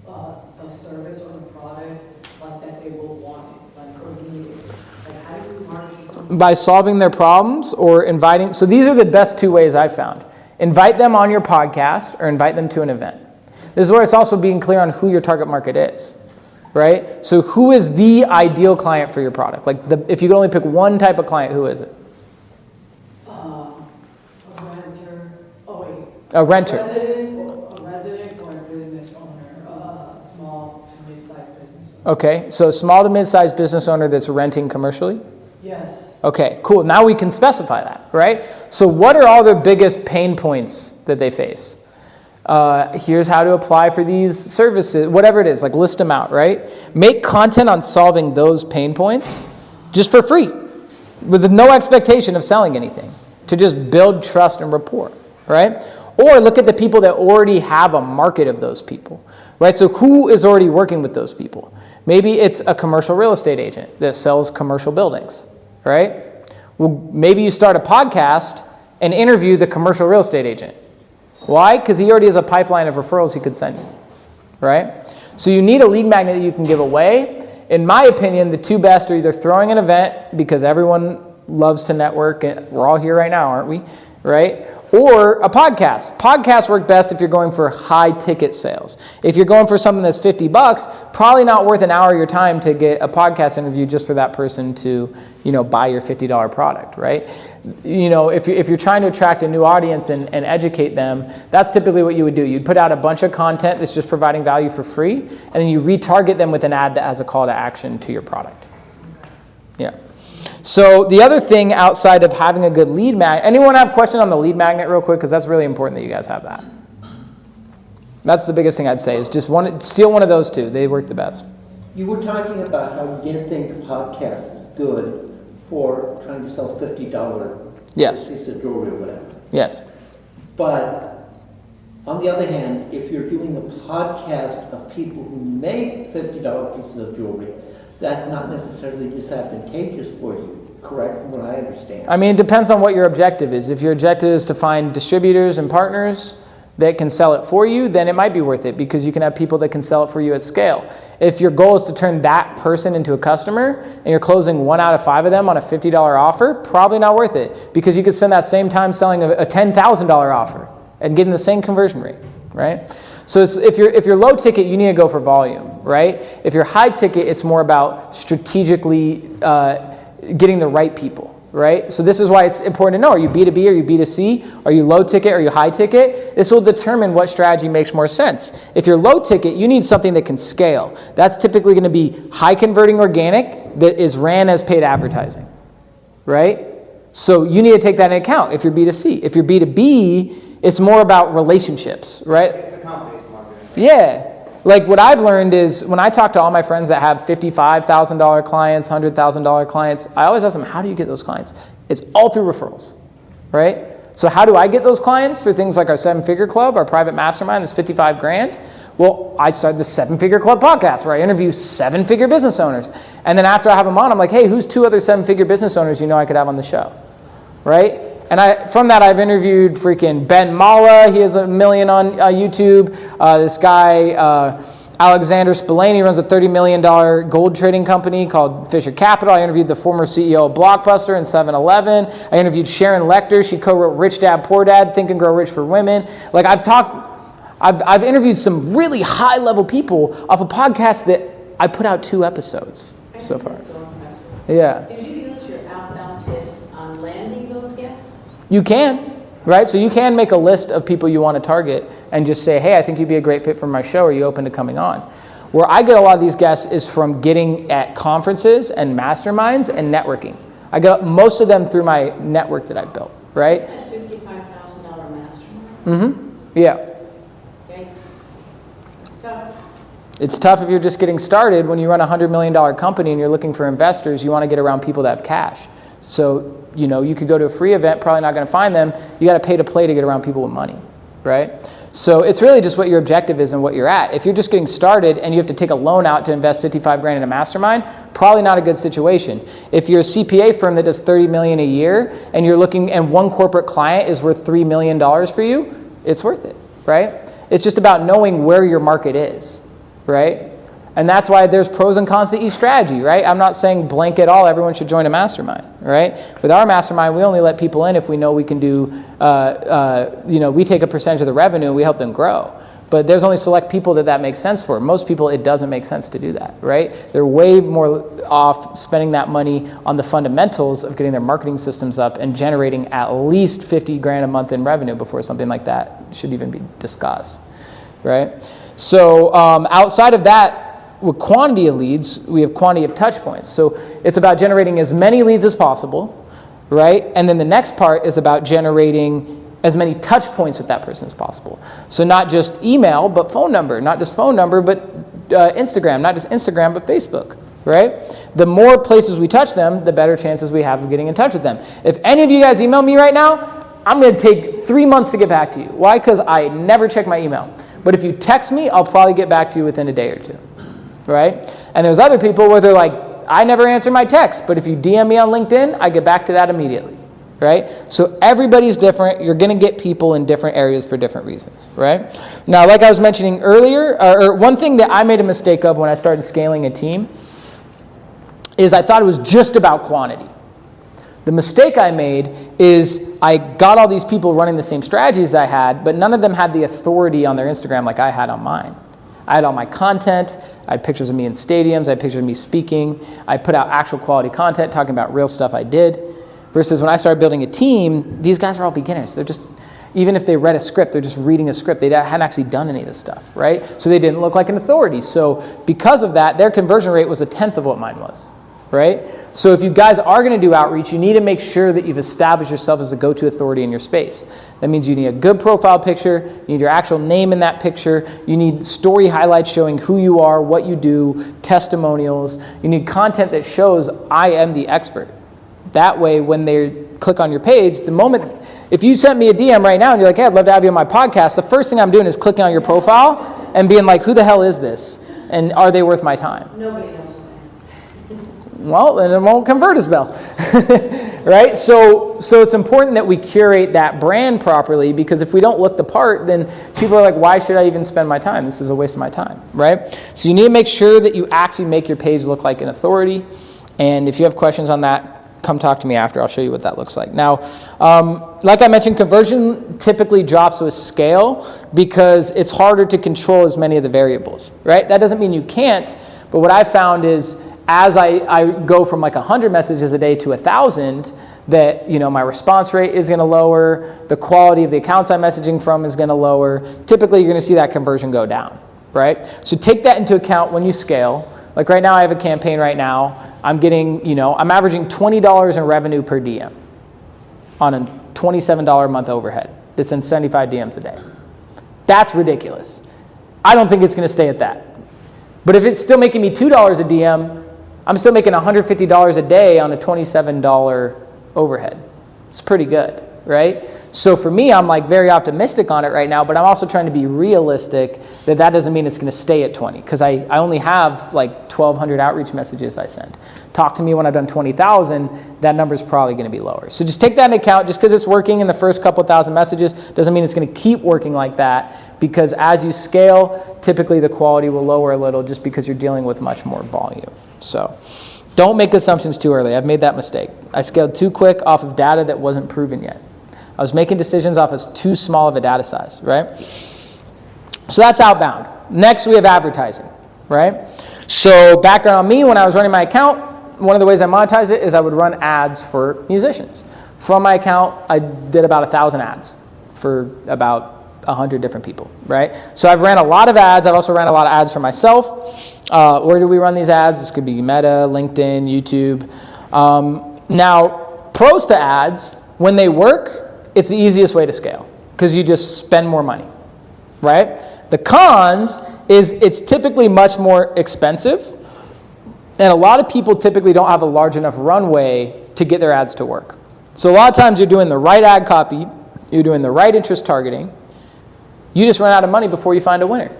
a service or a product like that they will want it, like or need it? Like how do you market to someone? By solving their problems or inviting. So these are the best 2 ways I've found. Invite them on your podcast or invite them to an event. This is where it's also being clear on who your target market is, right? So who is the ideal client for your product? Like if you could only pick one type of client, who is it? A renter. Oh wait. A renter. A resident or a business owner, to mid-sized business. Okay, so small to mid-sized business owner that's renting commercially? Yes. Okay, cool. Now we can specify that, right? So what are all their biggest pain points that they face? Here's how to apply for these services, whatever it is, like list them out, right? Make content on solving those pain points just for free, with no expectation of selling anything, to just build trust and rapport, right? Or look at the people that already have a market of those people, right? So who is already working with those people? Maybe it's a commercial real estate agent that sells commercial buildings, right? Well, maybe you start a podcast and interview the commercial real estate agent. Why? Because he already has a pipeline of referrals he could send you, right? So you need a lead magnet that you can give away. In my opinion, the two best are either throwing an event, because everyone loves to network, and we're all here right now, aren't we? Right? Or a podcast. Podcasts work best if you're going for high ticket sales. If you're going for something that's $50, probably not worth an hour of your time to get a podcast interview just for that person to, buy your $50 product, right? If you're trying to attract a new audience and educate them, that's typically what you would do. You'd put out a bunch of content that's just providing value for free, and then you retarget them with an ad that has a call to action to your product. Yeah. So the other thing outside of having a good lead magnet, anyone have a question on the lead magnet real quick? Because that's really important that you guys have that. That's the biggest thing I'd say, is just steal one of those two. They work the best. You were talking about how you didn't think podcast is good for trying to sell $50 Yes. piece of jewelry or whatever. Yes. But on the other hand, if you're doing a podcast of people who make $50 pieces of jewelry, that's not necessarily disadvantageous for you, correct, from what I understand? I mean, it depends on what your objective is. If your objective is to find distributors and partners that can sell it for you, then it might be worth it, because you can have people that can sell it for you at scale. If your goal is to turn that person into a customer and you're closing 1 out of 5 of them on a $50 offer, probably not worth it, because you could spend that same time selling a $10,000 offer and getting the same conversion rate, right? So if you're low ticket, you need to go for volume, right? If you're high ticket, it's more about strategically getting the right people, right? So this is why it's important to know, are you B2B, are you B2C? Are you low ticket, are you high ticket? This will determine what strategy makes more sense. If you're low ticket, you need something that can scale. That's typically going to be high converting organic that is ran as paid advertising, right? So you need to take that into account if you're B2C. If you're B2B, it's more about relationships, right? It's account-based marketing. Yeah. Like what I've learned is when I talk to all my friends that have $55,000 clients, $100,000 clients, I always ask them, how do you get those clients? It's all through referrals, right? So how do I get those clients for things like our 7-Figure Club, our private mastermind that's $55,000? Well, I started the 7-Figure Club podcast where I interview 7-figure business owners. And then after I have them on, I'm like, hey, who's 2 other 7-figure business owners I could have on the show, right? And from that, I've interviewed freaking Ben Mala. He has 1 million on YouTube. This guy, Alexander Spillane, runs a $30 million gold trading company called Fisher Capital. I interviewed the former CEO of Blockbuster and 7-Eleven. I interviewed Sharon Lechter. She co-wrote Rich Dad, Poor Dad, Think and Grow Rich for Women. Like I've interviewed some really high level people off a podcast that I put out 2 episodes so far. That's so impressive. Yeah. Do you use your outbound tips on landing those guests? You can, right? So you can make a list of people you want to target and just say, hey, I think you'd be a great fit for my show. Are you open to coming on? Where I get a lot of these guests is from getting at conferences and masterminds and networking. I get most of them through my network that I've built, right? You said $55,000 mastermind? Mm-hmm. Yeah. Yikes. That's tough. It's tough if you're just getting started. When you run a $100 million company and you're looking for investors, you want to get around people that have cash. So, you could go to a free event, probably not going to find them. You got to pay to play to get around people with money, right? So it's really just what your objective is and what you're at. If you're just getting started and you have to take a loan out to invest $55,000 in a mastermind, probably not a good situation. If you're a CPA firm that does $30 million a year and you're looking, and one corporate client is worth $3 million for you, it's worth it, right? It's just about knowing where your market is, right? And that's why there's pros and cons to each strategy, right? I'm not saying blanket all, everyone should join a mastermind, right? With our mastermind, we only let people in if we know we can do, we take a percentage of the revenue and we help them grow. But there's only select people that makes sense for. Most people, it doesn't make sense to do that, right? They're way more off spending that money on the fundamentals of getting their marketing systems up and generating at least $50,000 a month in revenue before something like that should even be discussed, right? So outside of that, with quantity of leads, we have quantity of touch points. So it's about generating as many leads as possible, right? And then the next part is about generating as many touch points with that person as possible. So not just email, but phone number, not just phone number, but Instagram, not just Instagram, but Facebook, right? The more places we touch them, the better chances we have of getting in touch with them. If any of you guys email me right now, I'm going to take 3 months to get back to you. Why? Because I never check my email. But if you text me, I'll probably get back to you within a day or two, right? And there's other people where they're like, I never answer my text, but if you DM me on LinkedIn, I get back to that immediately, right? So everybody's different. You're going to get people in different areas for different reasons, right? Now, like I was mentioning earlier, or one thing that I made a mistake of when I started scaling a team is I thought it was just about quantity. The mistake I made is I got all these people running the same strategies I had, but none of them had the authority on their Instagram like I had on mine. I had all my content. I had pictures of me in stadiums. I had pictures of me speaking. I put out actual quality content talking about real stuff I did. Versus when I started building a team, these guys are all beginners. They're just, even if they read a script, they're just reading a script. They hadn't actually done any of this stuff, right? So they didn't look like an authority. So because of that, their conversion rate was 1/10 of what mine was, right? So if you guys are going to do outreach, you need to make sure that you've established yourself as a go-to authority in your space. That means you need a good profile picture, you need your actual name in that picture, you need story highlights showing who you are, what you do, testimonials. You need content that shows I am the expert. That way, when they click on your page, the moment, if you sent me a DM right now and you're like, hey, I'd love to have you on my podcast, the first thing I'm doing is clicking on your profile and being like, who the hell is this? And are they worth my time? Nobody knows what Well, then it won't convert as well, right? So it's important that we curate that brand properly, because if we don't look the part, then people are like, why should I even spend my time? This is a waste of my time, right? So you need to make sure that you actually make your page look like an authority. And if you have questions on that, come talk to me after. I'll show you what that looks like. Now, like I mentioned, conversion typically drops with scale because it's harder to control as many of the variables, right? That doesn't mean you can't, but what I found is as I go from like 100 messages a day to 1,000, that, you know, my response rate is going to lower, the quality of the accounts I'm messaging from is going to lower. Typically, you're going to see that conversion go down, right? So take that into account when you scale. Like right now, I have a campaign right now. I'm getting, I'm averaging $20 in revenue per DM on a $27 a month overhead. That's in 75 DMs a day. That's ridiculous. I don't think it's going to stay at that. But if it's still making me $2 a DM, I'm still making $150 a day on a $27 overhead. It's pretty good, right? So for me, I'm like very optimistic on it right now, but I'm also trying to be realistic that doesn't mean it's going to stay at 20, because I only have like 1,200 outreach messages I send. Talk to me when I've done 20,000, that number is probably going to be lower. So just take that into account. Just because it's working in the first couple thousand messages doesn't mean it's going to keep working like that, because as you scale, typically the quality will lower a little just because you're dealing with much more volume. So don't make assumptions too early. I've made that mistake. I scaled too quick off of data that wasn't proven yet. I was making decisions off of too small of a data size, right? So that's outbound. Next, we have advertising, right? So background on me, when I was running my account, one of the ways I monetized it is I would run ads for musicians. From my account, I did about 1,000 ads for about 100 different people, right? So I've ran a lot of ads. I've also ran a lot of ads for myself. Where do we run these ads? This could be Meta, LinkedIn, YouTube. Now, pros to ads, when they work, it's the easiest way to scale because you just spend more money, right? The cons is it's typically much more expensive, and a lot of people typically don't have a large enough runway to get their ads to work. So a lot of times you're doing the right ad copy, you're doing the right interest targeting, you just run out of money before you find a winner.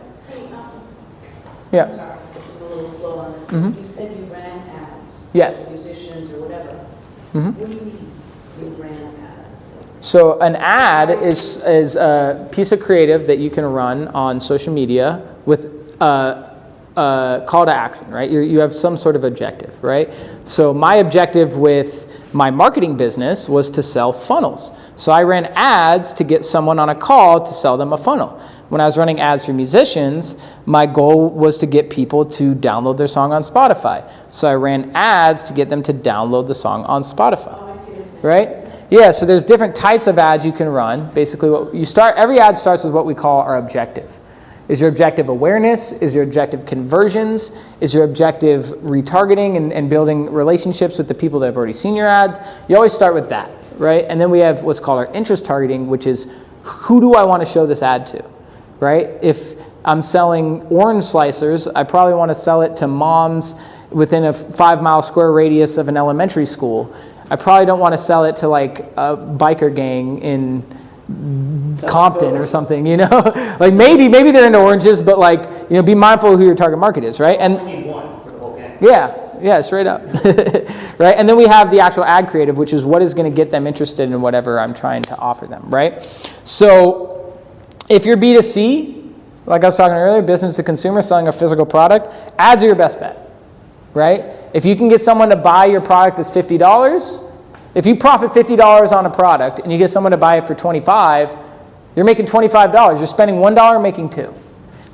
Yeah. Sorry, it's a little slow on this. Mhm. You said you ran ads. Yes. For musicians or whatever. Mhm. What do you mean you ran ads? So an ad is a piece of creative that you can run on social media with call to action, right? You have some sort of objective, right? So my objective with my marketing business was to sell funnels. So I ran ads to get someone on a call to sell them a funnel. When I was running ads for musicians, my goal was to get people to download their song on Spotify. So I ran ads to get them to download the song on Spotify, Oh, I see what you mean. right? Yeah, so there's different types of ads you can run. Basically, every ad starts with what we call our objective. Is your objective awareness? Is your objective conversions? Is your objective retargeting and building relationships with the people that have already seen your ads? You always start with that, right? And then we have what's called our interest targeting, which is who do I want to show this ad to, right? If I'm selling orange slicers, I probably want to sell it to moms within a 5-mile square radius of an elementary school. I probably don't want to sell it to like a biker gang in Compton or something, you know? Like maybe they're into oranges, but like, you know, be mindful of who your target market is, right? And I need one for the whole gang. yeah, straight up. Right? And then we have the actual ad creative, which is what is going to get them interested in whatever I'm trying to offer them, right? So if you're B2C, like I was talking earlier, business to consumer, selling a physical product, ads are your best bet, right? If you can get someone to buy your product that's $50, if you profit $50 on a product and you get someone to buy it for $25, you're making $25. You're spending $1, making $2.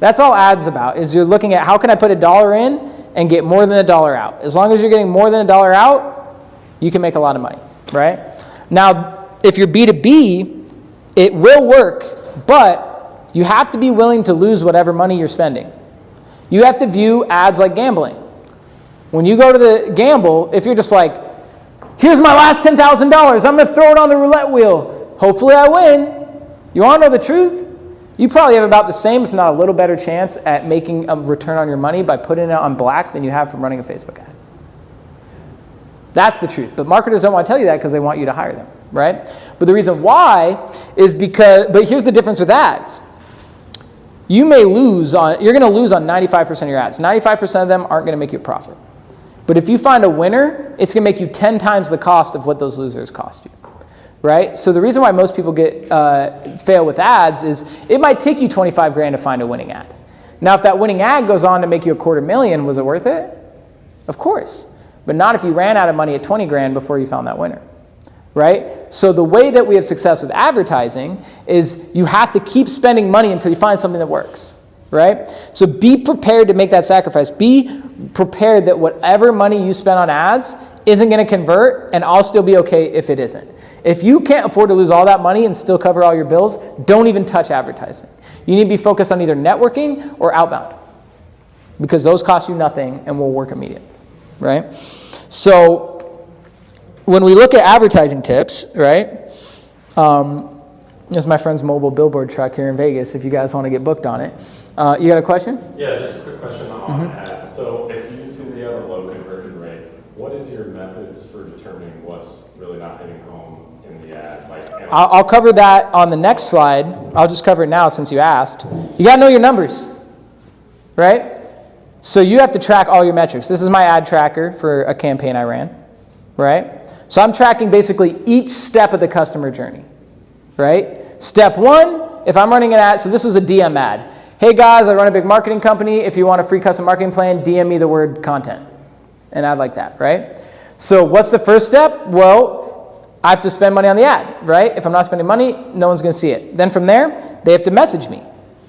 That's all ads about, is you're looking at how can I put $1 in and get more than $1 out. As long as you're getting more than $1 out, you can make a lot of money, right? Now, if you're B2B, it will work, but you have to be willing to lose whatever money you're spending. You have to view ads like gambling. When you go to the gamble, if you're just like, here's my last $10,000, I'm going to throw it on the roulette wheel. Hopefully I win. You want to know the truth? You probably have about the same, if not a little better chance at making a return on your money by putting it on black than you have from running a Facebook ad. That's the truth. But marketers don't want to tell you that because they want you to hire them, right? But the reason why is but here's the difference with ads. You're going to lose on 95% of your ads. 95% of them aren't going to make you a profit. But if you find a winner, it's going to make you 10 times the cost of what those losers cost you, right? So the reason why most people fail with ads is it might take you 25 grand to find a winning ad. Now, if that winning ad goes on to make you $250,000, was it worth it? Of course. But not if you ran out of money at 20 grand before you found that winner, right? So the way that we have success with advertising is you have to keep spending money until you find something that works. Right? So be prepared to make that sacrifice. Be prepared that whatever money you spend on ads isn't going to convert, and I'll still be okay if it isn't. If you can't afford to lose all that money and still cover all your bills, don't even touch advertising. You need to be focused on either networking or outbound, because those cost you nothing and will work immediately. Right? So when we look at advertising tips, right? This is my friend's mobile billboard truck here in Vegas, if you guys want to get booked on it. You got a question? Yeah, just a quick question on ads. So if you see that you have a low conversion rate, what is your methods for determining what's really not hitting home in the ad? I'll cover that on the next slide. I'll just cover it now since you asked. You got to know your numbers, right? So you have to track all your metrics. This is my ad tracker for a campaign I ran, right? So I'm tracking basically each step of the customer journey, right? Step 1, if I'm running an ad, so this was a DM ad. Hey guys, I run a big marketing company. If you want a free custom marketing plan, DM me the word content. An ad like that, right? So what's the first step? Well, I have to spend money on the ad, right? If I'm not spending money, no one's going to see it. Then from there, they have to message me,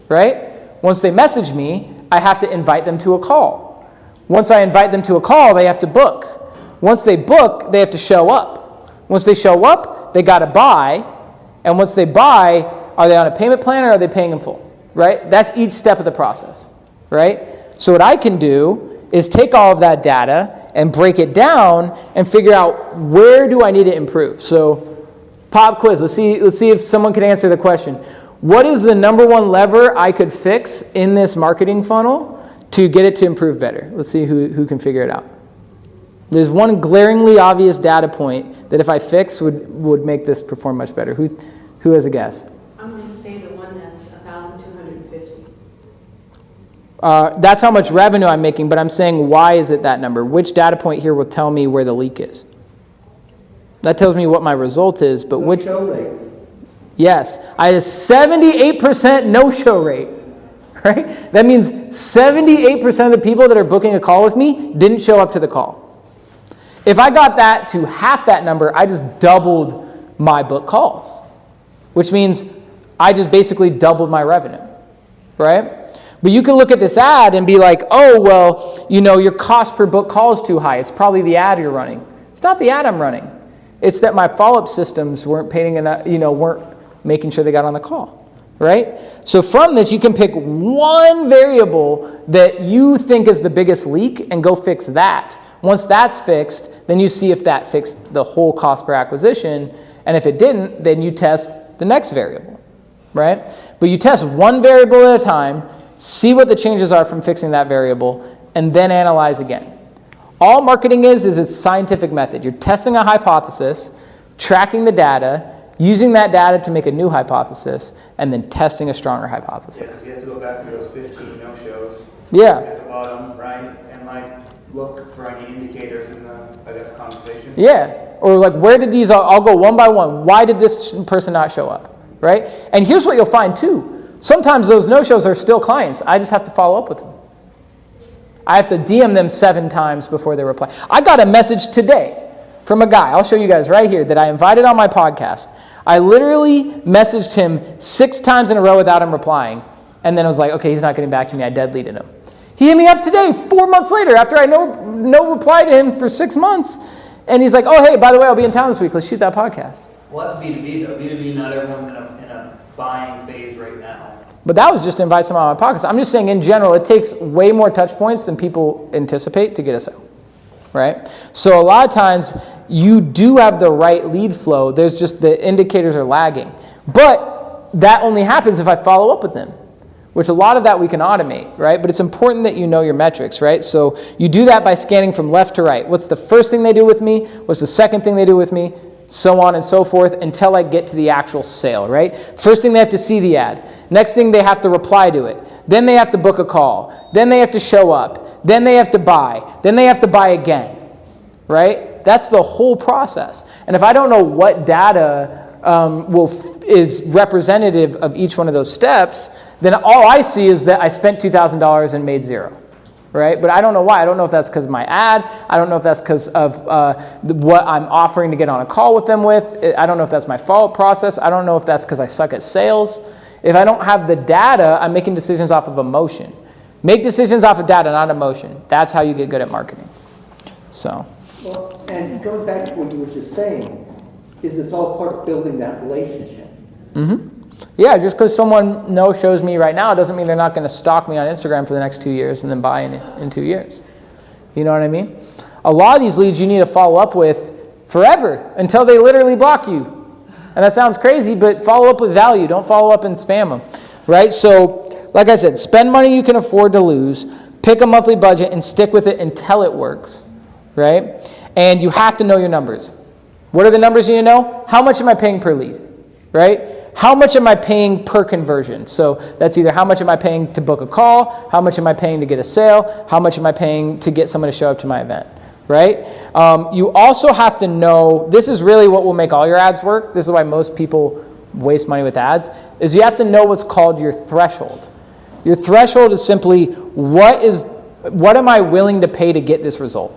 right? Once they message me, I have to invite them to a call. Once I invite them to a call, they have to book. Once they book, they have to show up. Once they show up, they got to buy. And once they buy, are they on a payment plan or are they paying in full? Right? That's each step of the process, right? So what I can do is take all of that data and break it down and figure out where do I need to improve. So pop quiz, let's see if someone can answer the question. What is the number one lever I could fix in this marketing funnel to get it to improve better? Let's see who can figure it out. There's one glaringly obvious data point that if I fix would make this perform much better. Who has a guess? I'm going to say the one that's 1,250. That's how much revenue I'm making, but I'm saying why is it that number? Which data point here will tell me where the leak is? That tells me what my result is, but which... Show rate. Yes, I had a 78% no-show rate, right? That means 78% of the people that are booking a call with me didn't show up to the call. If I got that to half that number, I just doubled my book calls, which means I just basically doubled my revenue, right? But you can look at this ad and be like, oh, well, you know, your cost per book call is too high. It's probably the ad you're running. It's not the ad I'm running. It's that my follow-up systems weren't paying enough, weren't making sure they got on the call. right? So from this, you can pick one variable that you think is the biggest leak and go fix that. Once that's fixed, then you see if that fixed the whole cost per acquisition. And if it didn't, then you test the next variable, right? But you test one variable at a time, see what the changes are from fixing that variable, and then analyze again. All marketing is it's a scientific method. You're testing a hypothesis, tracking the data, using that data to make a new hypothesis, and then testing a stronger hypothesis. You have to go back through those 15 no-shows. Yeah. At the bottom, right? And like look for any indicators in the, I guess, conversation. Yeah. Or like, where did these, I'll go one by one. Why did this person not show up, right? And here's what you'll find too. Sometimes those no-shows are still clients. I just have to follow up with them. I have to DM them 7 times before they reply. I got a message today from a guy, I'll show you guys right here, that I invited on my podcast. I literally messaged him 6 times in a row without him replying. And then I was like, okay, he's not getting back to me. I dead deleted him. He hit me up today, 4 months later, after I no reply to him for 6 months. And he's like, oh, hey, by the way, I'll be in town this week. Let's shoot that podcast. Well, that's B2B though. B2B, not everyone's in a buying phase right now. But that was just to invite someone on my podcast. I'm just saying in general, it takes way more touch points than people anticipate to get a sale, right? So a lot of times you do have the right lead flow. There's just the indicators are lagging. But that only happens if I follow up with them, which a lot of that we can automate, right? But it's important that you know your metrics, right? So you do that by scanning from left to right. What's the first thing they do with me? What's the second thing they do with me? So on and so forth until I get to the actual sale, right? First thing, they have to see the ad. Next thing, they have to reply to it. Then they have to book a call. Then they have to show up. Then they have to buy. Then they have to buy again, right? That's the whole process. And if I don't know what data is representative of each one of those steps, then all I see is that I spent $2,000 and made 0. Right? But I don't know why. I don't know if that's because of my ad. I don't know if that's because of what I'm offering to get on a call with them with. I don't know if that's my follow-up process. I don't know if that's because I suck at sales. If I don't have the data, I'm making decisions off of emotion. Make decisions off of data, not emotion. That's how you get good at marketing. So. Well, and going back to what you were just saying, is it's all part of building that relationship. Mm-hmm. Yeah, just because someone no-shows me right now doesn't mean they're not going to stalk me on Instagram for the next 2 years and then buy in 2 years. You know what I mean? A lot of these leads you need to follow up with forever until they literally block you. And that sounds crazy, but follow up with value. Don't follow up and spam them, right? So, like I said, spend money you can afford to lose, pick a monthly budget, and stick with it until it works, right? And you have to know your numbers. What are the numbers you need to know? How much am I paying per lead, right? How much am I paying per conversion? So that's either how much am I paying to book a call, how much am I paying to get a sale, how much am I paying to get someone to show up to my event, right? You also have to know, this is really what will make all your ads work. This is why most people waste money with ads, is you have to know what's called your threshold. Your threshold is simply, what am I willing to pay to get this result?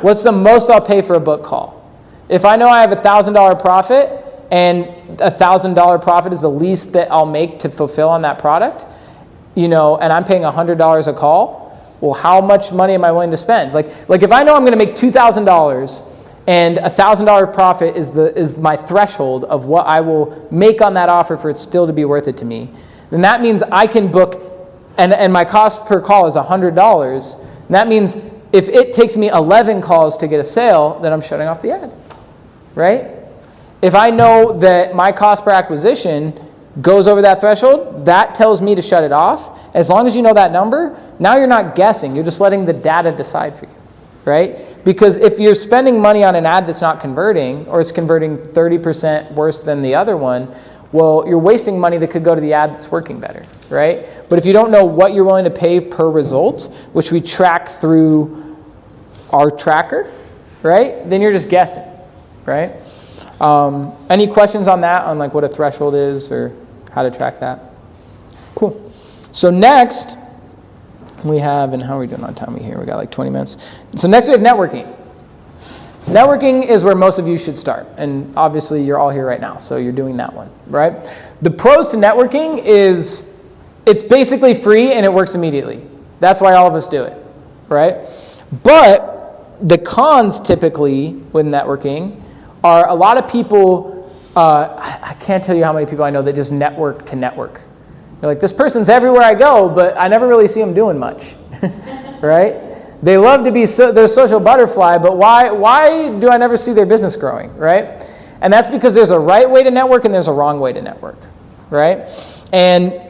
What's the most I'll pay for a book call? If I know I have $1,000 profit, and $1,000 profit is the least that I'll make to fulfill on that product, and I'm paying $100 a call, well, how much money am I willing to spend? Like if I know I'm going to make $2,000 and $1,000 profit is my threshold of what I will make on that offer for it still to be worth it to me, then that means I can book, and my cost per call is $100. And that means if it takes me 11 calls to get a sale, then I'm shutting off the ad, right? If I know that my cost per acquisition goes over that threshold, that tells me to shut it off. As long as you know that number, now you're not guessing. You're just letting the data decide for you, right? Because if you're spending money on an ad that's not converting, or it's converting 30% worse than the other one, well, you're wasting money that could go to the ad that's working better, right? But if you don't know what you're willing to pay per result, which we track through our tracker, right? Then you're just guessing, right? Any questions on that, on like what a threshold is or how to track that? Cool. So next we have, and how are we doing on time here? We got like 20 minutes. So next we have networking. Networking is where most of you should start. And obviously you're all here right now, so you're doing that one, right? The pros to networking is it's basically free and it works immediately. That's why all of us do it, right? But the cons typically with networking are a lot of people I can't tell you how many people I know that just network to network. They're like, this person's everywhere I go, but I never really see them doing much, right? They love to be their social butterfly, but why do I never see their business growing, right? And that's because there's a right way to network and there's a wrong way to network, right? And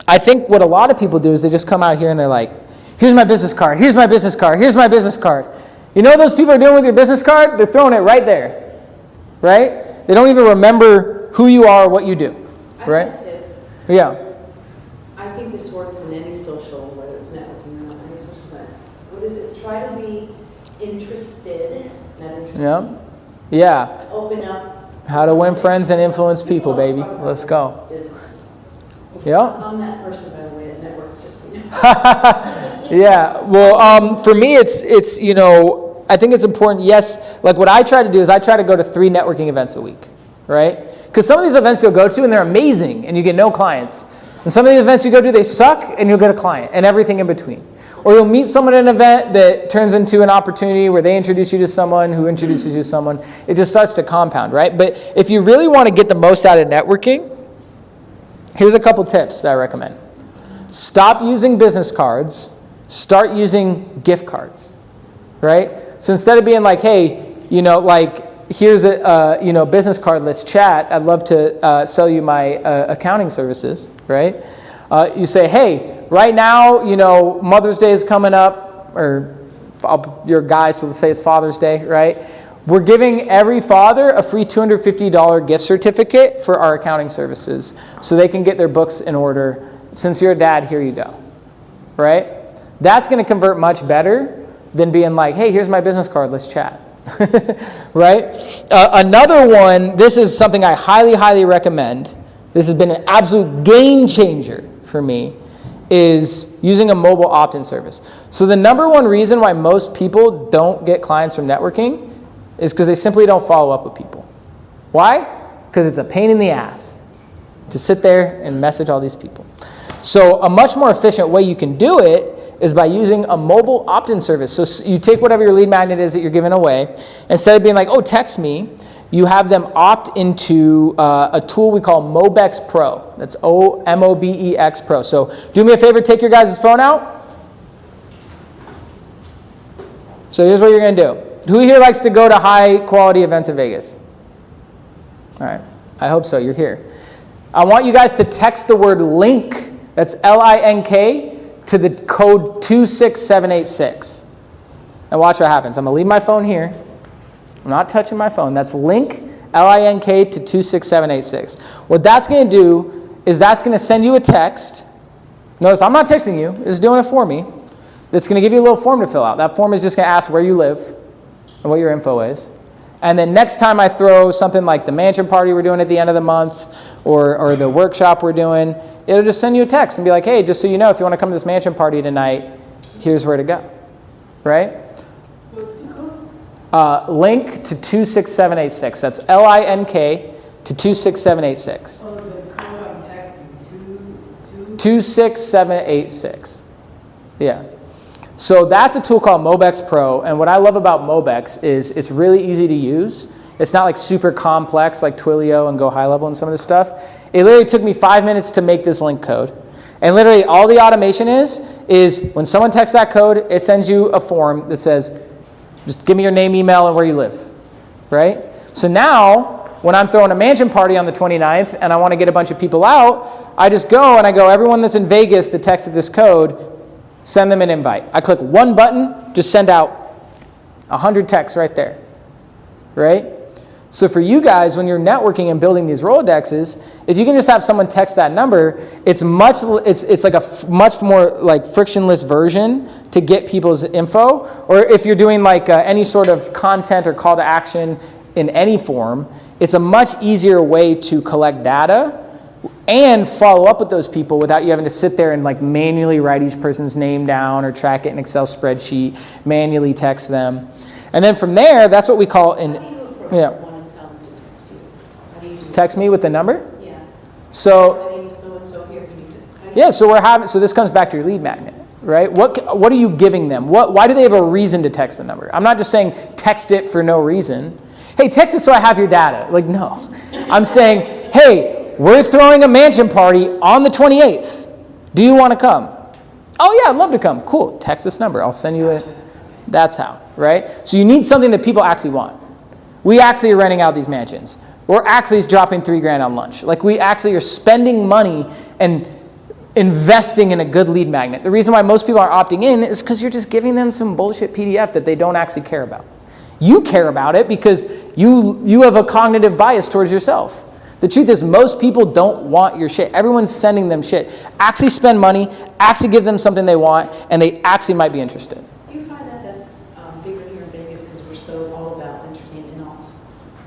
I think what a lot of people do is they just come out here and they're like, here's my business card, here's my business card, here's my business card. You know what those people are doing with your business card? They're throwing it right there, right? They don't even remember who you are or what you do, right? I have a tip. Yeah. I think this works in any social, whether it's networking or not, any social event. What is it? Try to be interested, not interested. Yeah. Yeah. Open up. How to win friends and influence people, baby. Let's go. Business. Yeah. I'm that person, by the way, that networks just for you. Yeah. Well, for me, it's I think it's important. Yes. Like what I try to do is I try to go to 3 networking events a week, right? Because some of these events you'll go to and they're amazing and you get no clients. And some of the events you go to, they suck and you'll get a client and everything in between. Or you'll meet someone at an event that turns into an opportunity where they introduce you to someone who introduces you to someone. It just starts to compound, right? But if you really want to get the most out of networking, here's a couple tips that I recommend. Stop using business cards. Start using gift cards, right? So instead of being like, hey, here's a business card, let's chat. I'd love to sell you my accounting services, right? You say, hey, right now, Mother's Day is coming up, or your guys, so let's say it's Father's Day, right? We're giving every father a free $250 gift certificate for our accounting services so they can get their books in order. Since you're a dad, here you go, right? That's going to convert much better than being like, hey, here's my business card, let's chat. Right? Another one, this is something I highly, highly recommend. This has been an absolute game changer for me, is using a mobile opt-in service. So the number one reason why most people don't get clients from networking is because they simply don't follow up with people. Why? Because it's a pain in the ass to sit there and message all these people. So a much more efficient way you can do it is by using a mobile opt-in service. So you take whatever your lead magnet is that you're giving away, instead of being like, oh, text me, you have them opt into a tool we call Mobex Pro. That's Mobex Pro. So do me a favor, take your guys' phone out. So here's what you're going to do. Who here likes to go to high-quality events in Vegas? All right. I hope so. You're here. I want you guys to text the word LINK, that's LINK, to the code 26786. And watch what happens. I'm going to leave my phone here. I'm not touching my phone. That's LINK, LINK, to 26786. What that's going to do is that's going to send you a text. Notice I'm not texting you. It's doing it for me. That's going to give you a little form to fill out. That form is just going to ask where you live and what your info is. And then next time I throw something like the mansion party we're doing at the end of the month or the workshop we're doing, it'll just send you a text and be like, hey, just so you know, if you want to come to this mansion party tonight, here's where to go, right? What's the code? LINK to 26786. That's LINK to 26786. Oh, the code I'm texting, 26786. Yeah. So that's a tool called Mobex Pro, and what I love about Mobex is it's really easy to use. It's not like super complex like Twilio and Go High Level and some of this stuff. It literally took me 5 minutes to make this link code. And literally all the automation is when someone texts that code, it sends you a form that says, just give me your name, email, and where you live, right? So now, when I'm throwing a mansion party on the 29th and I want to get a bunch of people out, I just go and I go, everyone that's in Vegas that texted this code, send them an invite. I click one button, just send out 100 texts right there, right? So for you guys, when you're networking and building these Rolodexes, if you can just have someone text that number, it's like a much more like frictionless version to get people's info. Or if you're doing like any sort of content or call to action in any form, it's a much easier way to collect data and follow up with those people without you having to sit there and like manually write each person's name down or track it in an Excel spreadsheet, manually text them. And then from there, that's what we call text me with the number? Yeah. So, My name is so-and-so here. Can you yeah, so this comes back to your lead magnet, right? What are you giving them? Why do they have a reason to text the number? I'm not just saying text it for no reason. hey, text us so I have your data. Like, no. I'm saying, hey, we're throwing a mansion party on the 28th. Do you want to come? Oh yeah, I'd love to come. Cool, text this number. I'll send you it. That's how, right? So you need something that people actually want. We actually are renting out these mansions. We're actually dropping $3,000 on lunch. Like, we actually are spending money and investing in a good lead magnet. The reason why most people are opting in is because you're just giving them some bullshit PDF that they don't actually care about. You care about it because you have a cognitive bias towards yourself. The truth is, most people don't want your shit. Everyone's sending them shit. Actually spend money, actually give them something they want, and they actually might be interested. Do you find that that's bigger here in Vegas because we're so all about entertainment and all?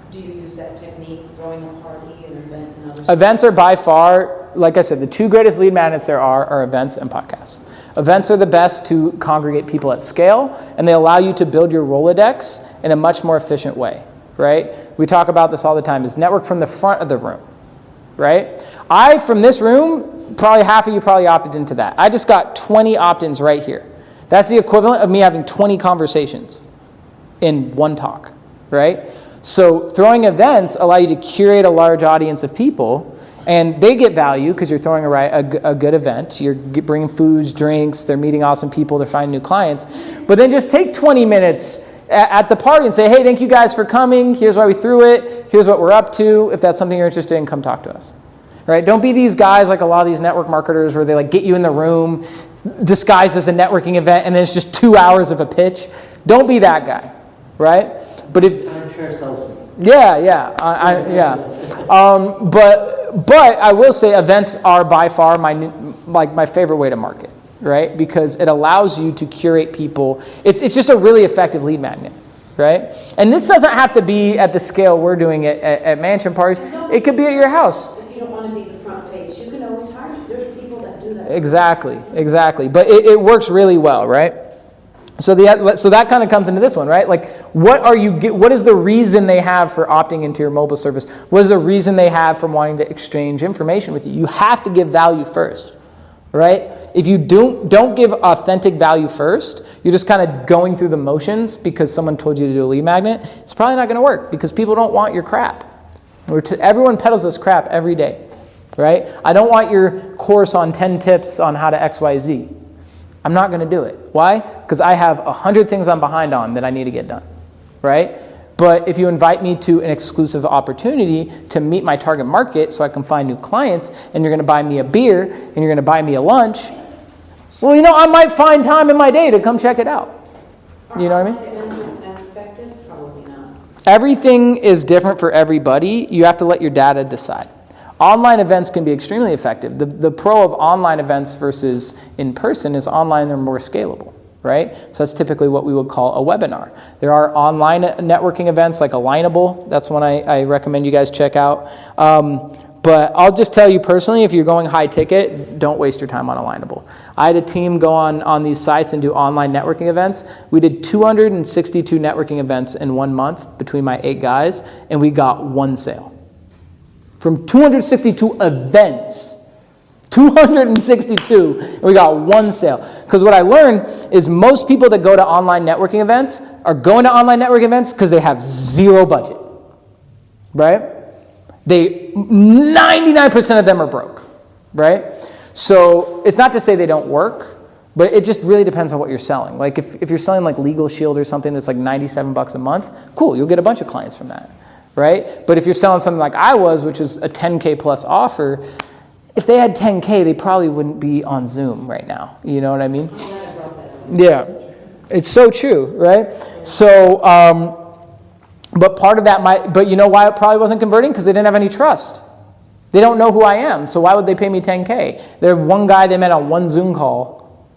Do you use that technique, throwing a party, an event, and other stuff? Events are by far, like I said, the two greatest lead magnets there are events and podcasts. Events are the best to congregate people at scale, and they allow you to build your Rolodex in a much more efficient way, right? We talk about this all the time, is network from the front of the room, right? From this room, probably half of you probably opted into that. I just got 20 opt-ins right here. That's the equivalent of me having 20 conversations in one talk, right? So throwing events allow you to curate a large audience of people, and they get value because you're throwing a good event. You're bringing foods, drinks, they're meeting awesome people, they're finding new clients. But then just take 20 minutes at the party and say, hey, thank you guys for coming. Here's why we threw it. Here's what we're up to. If that's something you're interested in, come talk to us. Right? Don't be these guys like a lot of these network marketers where they like get you in the room disguised as a networking event and then it's just 2 hours of a pitch. Don't be that guy. Right? But if Timeshare salesman. yeah. But I will say events are by far my favorite way to market, right? Because it allows you to curate people. It's just a really effective lead magnet, right? And this doesn't have to be at the scale we're doing it at mansion parties. It could be at your house. If you don't want to be the front face, you can always hire. There's people that do that. Exactly. But it works really well, right? So that kind of comes into this one, right? Like, what is the reason they have for opting into your mobile service? What is the reason they have for wanting to exchange information with you? You have to give value first, right? If you don't give authentic value first, you're just kind of going through the motions because someone told you to do a lead magnet. It's probably not going to work because people don't want your crap. Everyone peddles this crap every day, right? I don't want your course on 10 tips on how to XYZ. I'm not going to do it. Why? Because I have 100 things I'm behind on that I need to get done, right? But if you invite me to an exclusive opportunity to meet my target market so I can find new clients, and you're going to buy me a beer, and you're going to buy me a lunch, well, I might find time in my day to come check it out. You know what I mean? As effective? Probably not. Everything is different for everybody. You have to let your data decide. Online events can be extremely effective. The pro of online events versus in person is online are more scalable, right? So that's typically what we would call a webinar. There are online networking events like Alignable. That's one I recommend you guys check out. But I'll just tell you personally, if you're going high ticket, don't waste your time on Alignable. I had a team go on these sites and do online networking events. We did 262 networking events in 1 month between my 8 guys, and we got 1 sale. From 262 events, 262, and we got 1 sale. Because what I learned is most people that go to online networking events are going to online networking events because they have 0 budget, right? 99% of them are broke, right? So it's not to say they don't work, but it just really depends on what you're selling. Like if you're selling like Legal Shield or something that's like $97 a month, cool, you'll get a bunch of clients from that. Right? But if you're selling something like I was, which is a 10K plus offer, if they had 10K, they probably wouldn't be on Zoom right now. You know what I mean? Yeah. It's so true, right? So, but part of that but you know why it probably wasn't converting? Because they didn't have any trust. They don't know who I am, so why would they pay me 10K? They're one guy they met on 1 Zoom call,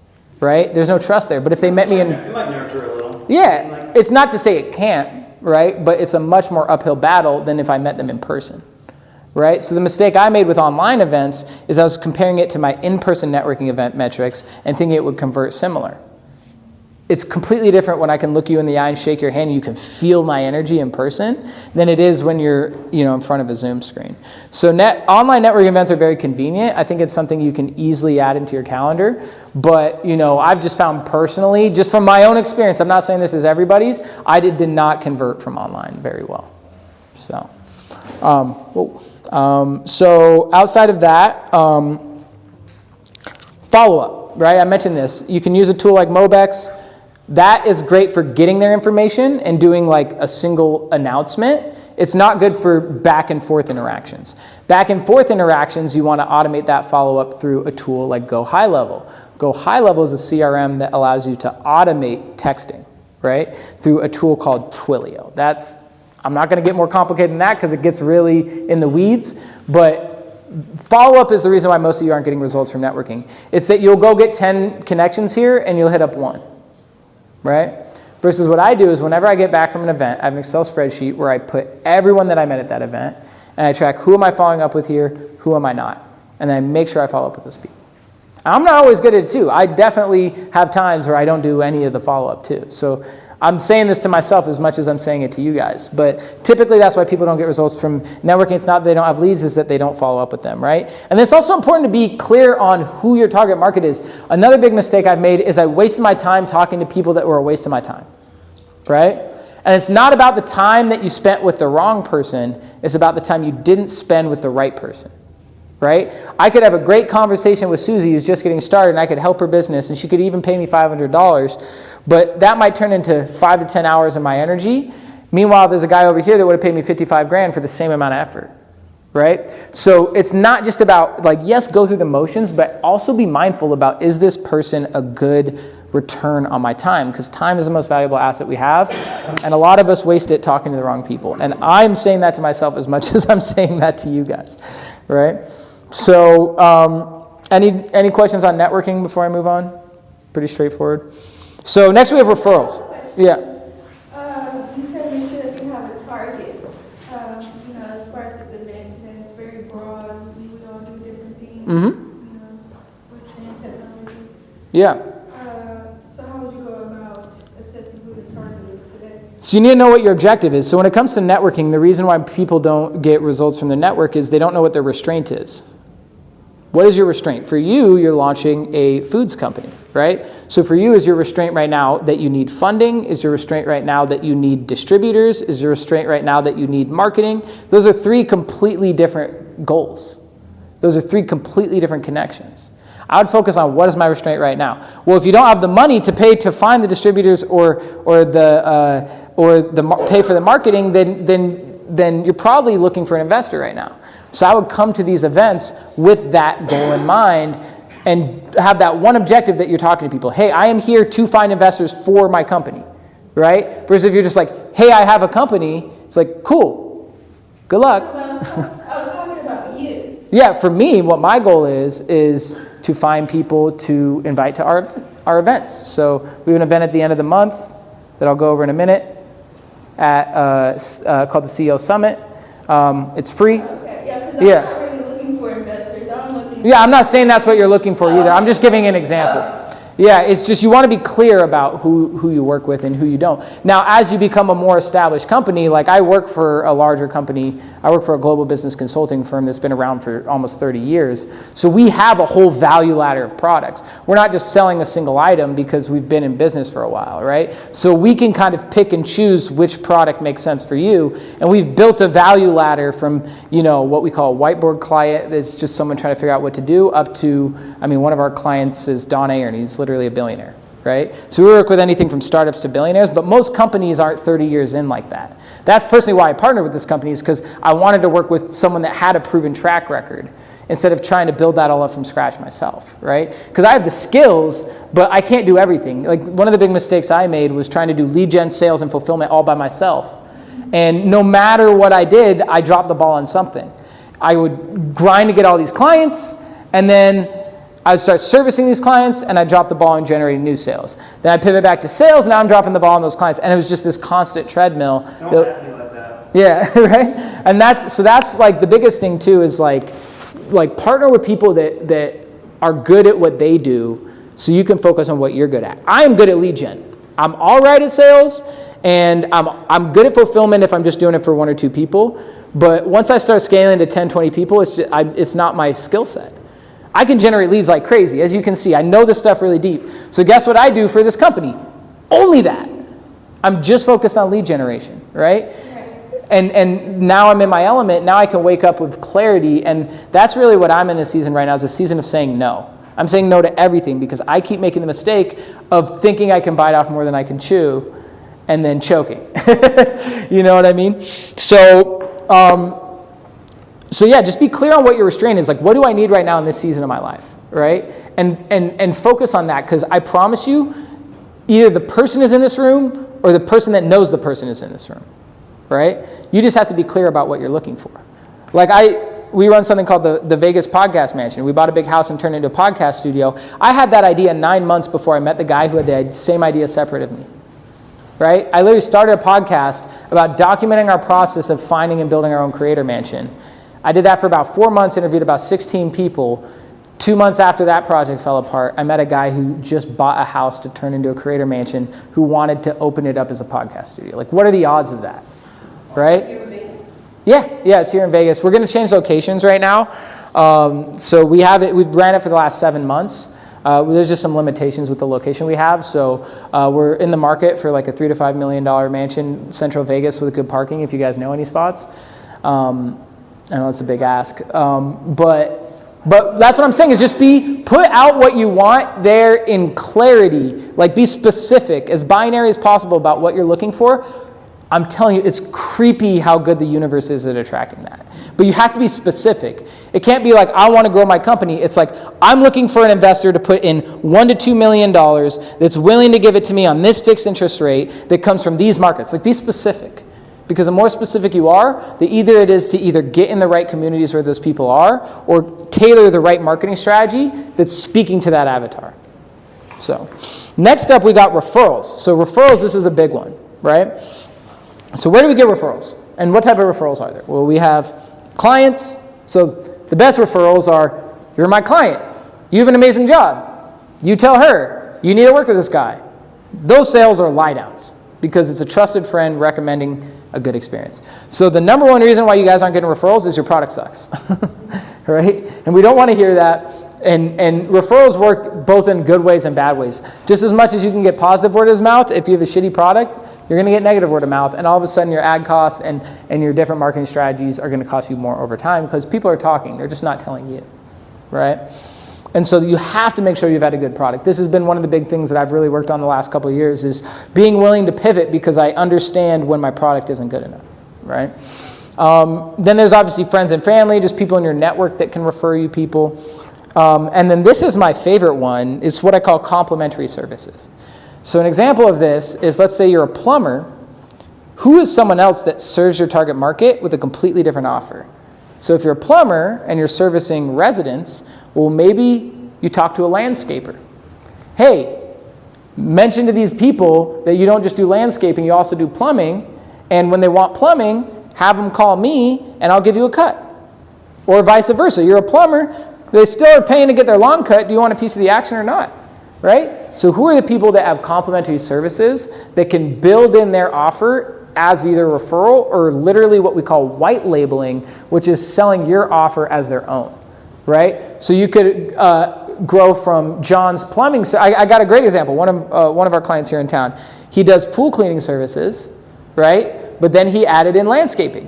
right? There's no trust there. But if they met me in... It might nurture a little. Yeah. It's not to say it can't. Right? But it's a much more uphill battle than if I met them in person, right? So the mistake I made with online events is I was comparing it to my in-person networking event metrics and thinking it would convert similar. It's completely different when I can look you in the eye and shake your hand and you can feel my energy in person than it is when you're, in front of a Zoom screen. So online networking events are very convenient. I think it's something you can easily add into your calendar. But, I've just found personally, just from my own experience, I'm not saying this is everybody's, I did not convert from online very well. So, so outside of that, follow-up, right? I mentioned this. You can use a tool like Mobex. That is great for getting their information and doing like a single announcement. It's not good for back and forth interactions. Back and forth interactions, you want to automate that follow-up through a tool like Go High Level. Go High Level is a CRM that allows you to automate texting, right? Through a tool called Twilio. I'm not going to get more complicated than that because it gets really in the weeds, but follow-up is the reason why most of you aren't getting results from networking. It's that you'll go get 10 connections here and you'll hit up one, right? Versus what I do is whenever I get back from an event, I have an Excel spreadsheet where I put everyone that I met at that event, and I track who am I following up with here, who am I not, and then I make sure I follow up with those people. I'm not always good at it too. I definitely have times where I don't do any of the follow-up too. So I'm saying this to myself as much as I'm saying it to you guys. But typically that's why people don't get results from networking. It's not that they don't have leads, it's that they don't follow up with them, right? And it's also important to be clear on who your target market is. Another big mistake I've made is I wasted my time talking to people that were a waste of my time, right? And it's not about the time that you spent with the wrong person, it's about the time you didn't spend with the right person. Right? I could have a great conversation with Susie who's just getting started and I could help her business and she could even pay me $500, but that might turn into 5 to 10 hours of my energy. Meanwhile, there's a guy over here that would have paid me 55 grand for the same amount of effort, right? So it's not just about like, yes, go through the motions, but also be mindful about, is this person a good return on my time? Because time is the most valuable asset we have, and a lot of us waste it talking to the wrong people. And I'm saying that to myself as much as I'm saying that to you guys, right? So, any questions on networking before I move on? Pretty straightforward. So next we have referrals. Yeah. You said make sure that you have a target. As far as this event, and it's very broad. We would all do different things. With technology. Yeah. So how would you go about assessing who the target is today? So you need to know what your objective is. So when it comes to networking, the reason why people don't get results from their network is they don't know what their restraint is. What is your restraint? For you, you're launching a foods company, right? So for you, is your restraint right now that you need funding? Is your restraint right now that you need distributors? Is your restraint right now that you need marketing? Those are 3 completely different goals. Those are 3 completely different connections. I would focus on what is my restraint right now. Well, if you don't have the money to pay to find the distributors or pay for the marketing, then you're probably looking for an investor right now. So I would come to these events with that goal in mind and have that one objective that you're talking to people. Hey, I am here to find investors for my company, right? Versus if you're just like, hey, I have a company, it's like, cool, good luck. I was talking about you. Yeah, for me, what my goal is to find people to invite to our events. So we have an event at the end of the month that I'll go over in a minute at called the CEO Summit. It's free. Okay, yeah, because I'm not really looking for investors. I'm not saying that's what you're looking for either. I'm just giving an example. Yeah, it's just you want to be clear about who you work with and who you don't. Now, as you become a more established company, like I work for a larger company, I work for a global business consulting firm that's been around for almost 30 years. So we have a whole value ladder of products. We're not just selling a single item because we've been in business for a while, right? So we can kind of pick and choose which product makes sense for you. And we've built a value ladder from, what we call a whiteboard client, that's just someone trying to figure out what to do, up to, one of our clients is Don Ayer, and he's literally a billionaire, right? So we work with anything from startups to billionaires, but most companies aren't 30 years in like that. That's personally why I partnered with this company, is because I wanted to work with someone that had a proven track record instead of trying to build that all up from scratch myself, right? Because I have the skills, but I can't do everything. Like one of the big mistakes I made was trying to do lead gen, sales, and fulfillment all by myself. And no matter what I did, I dropped the ball on something. I would grind to get all these clients, and then I would start servicing these clients, and I dropped the ball on generating new sales. Then I pivot back to sales, now I'm dropping the ball on those clients. And it was just this constant treadmill. Don't have to be like that. Yeah, right? And that's like the biggest thing too, is like partner with people that are good at what they do so you can focus on what you're good at. I am good at lead gen. I'm all right at sales, and I'm good at fulfillment if I'm just doing it for 1 or 2 people. But once I start scaling to 10, 20 people, it's not my skill set. I can generate leads like crazy. As you can see, I know this stuff really deep. So guess what I do for this company? Only that. I'm just focused on lead generation, right? And now I'm in my element. Now I can wake up with clarity. And that's really what I'm in this season right now, is a season of saying no. I'm saying no to everything because I keep making the mistake of thinking I can bite off more than I can chew and then choking. You know what I mean? So yeah, just be clear on what your restraint is. Like, what do I need right now in this season of my life, right? And focus on that, because I promise you, either the person is in this room or the person that knows the person is in this room, right? You just have to be clear about what you're looking for. Like we run something called the Vegas Podcast Mansion. We bought a big house and turned it into a podcast studio. I had that idea 9 months before I met the guy who had the same idea separate of me, right? I literally started a podcast about documenting our process of finding and building our own creator mansion. I did that for about 4 months, interviewed about 16 people. 2 months after that project fell apart, I met a guy who just bought a house to turn into a creator mansion who wanted to open it up as a podcast studio. Like, what are the odds of that, right? Here in Vegas? Yeah, it's here in Vegas. We're going to change locations right now. So we've ran it for the last 7 months. There's just some limitations with the location we have. So we're in the market for like a $3 to $5 million mansion, Central Vegas, with good parking, if you guys know any spots. I know it's a big ask. But that's what I'm saying, is just put out what you want there in clarity. Like, be specific, as binary as possible about what you're looking for. I'm telling you, it's creepy how good the universe is at attracting that. But you have to be specific. It can't be like, I want to grow my company. It's like, I'm looking for an investor to put in $1 to $2 million that's willing to give it to me on this fixed interest rate that comes from these markets. Like, be specific. Because the more specific you are, the easier it is to either get in the right communities where those people are or tailor the right marketing strategy that's speaking to that avatar. So next up, we got referrals. So referrals, this is a big one, right? So where do we get referrals? And what type of referrals are there? Well, we have clients. So the best referrals are, you're my client. You have an amazing job. You tell her, you need to work with this guy. Those sales are lie downs because it's a trusted friend recommending a good experience. So the number one reason why you guys aren't getting referrals is your product sucks, right? And we don't want to hear that. And referrals work both in good ways and bad ways. Just as much as you can get positive word of mouth, if you have a shitty product, you're going to get negative word of mouth. And all of a sudden your ad cost and your different marketing strategies are going to cost you more over time because people are talking. They're just not telling you, right? And so you have to make sure you've had a good product. This has been one of the big things that I've really worked on the last couple of years, is being willing to pivot because I understand when my product isn't good enough, right? Then there's obviously friends and family, just people in your network that can refer you people. And then this is my favorite one. It's what I call complementary services. So an example of this is, let's say you're a plumber. Who is someone else that serves your target market with a completely different offer? So if you're a plumber and you're servicing residents, well, maybe you talk to a landscaper. Hey, mention to these people that you don't just do landscaping, you also do plumbing. And when they want plumbing, have them call me and I'll give you a cut. Or vice versa. You're a plumber, they still are paying to get their lawn cut. Do you want a piece of the action or not? Right? So who are the people that have complementary services that can build in their offer as either referral or literally what we call white labeling, which is selling your offer as their own, right? So you could grow from John's plumbing. So I got a great example. One of our clients here in town, he does pool cleaning services, right? But then he added in landscaping.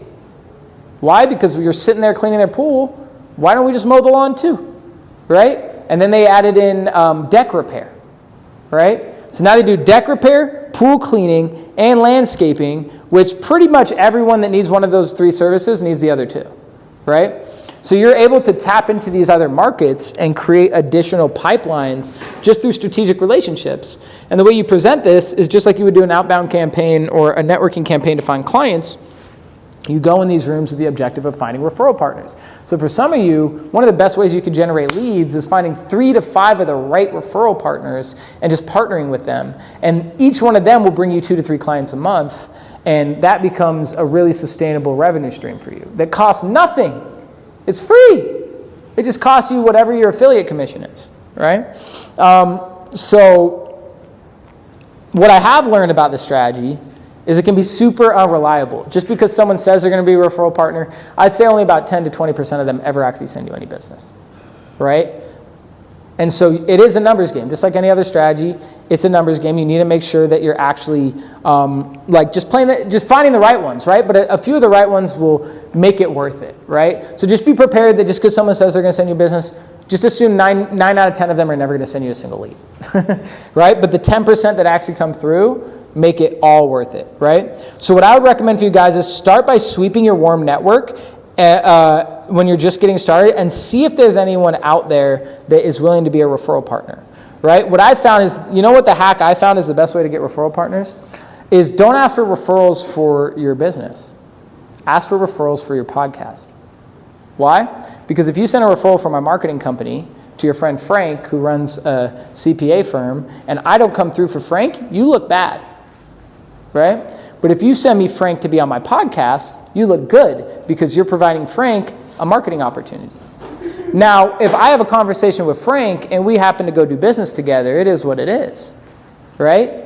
Why? Because you're sitting there cleaning their pool. Why don't we just mow the lawn too, right? And then they added in deck repair, right? So now they do deck repair, pool cleaning, and landscaping, which pretty much everyone that needs one of those three services needs the other two, right? So you're able to tap into these other markets and create additional pipelines just through strategic relationships. And the way you present this is just like you would do an outbound campaign or a networking campaign to find clients. You go in these rooms with the objective of finding referral partners. So for some of you, one of the best ways you can generate leads is finding 3 to 5 of the right referral partners and just partnering with them. And each one of them will bring you 2 to 3 clients a month. And that becomes a really sustainable revenue stream for you that costs nothing. It's free. It just costs you whatever your affiliate commission is, right? So what I have learned about this strategy is it can be super unreliable. Just because someone says they're going to be a referral partner, I'd say only about 10 to 20% of them ever actually send you any business, right? And so it is a numbers game. Just like any other strategy, It's a numbers game. You need to make sure that you're actually just finding the right ones, right? But a few of the right ones will make it worth it, right? So just be prepared that just because someone says they're going to send you business, just assume 9 out of 10 of them are never going to send you a single lead, right? But the 10% that actually come through, make it all worth it, right? So what I would recommend for you guys is start by sweeping your warm network when you're just getting started and see if there's anyone out there that is willing to be a referral partner, right? What I found is, you know what the hack I found is the best way to get referral partners? Is don't ask for referrals for your business. Ask for referrals for your podcast. Why? Because if you send a referral from my marketing company to your friend Frank, who runs a CPA firm, and I don't come through for Frank, you look bad, right? But if you send me Frank to be on my podcast, you look good because you're providing Frank a marketing opportunity. Now, if I have a conversation with Frank and we happen to go do business together, it is what it is, right?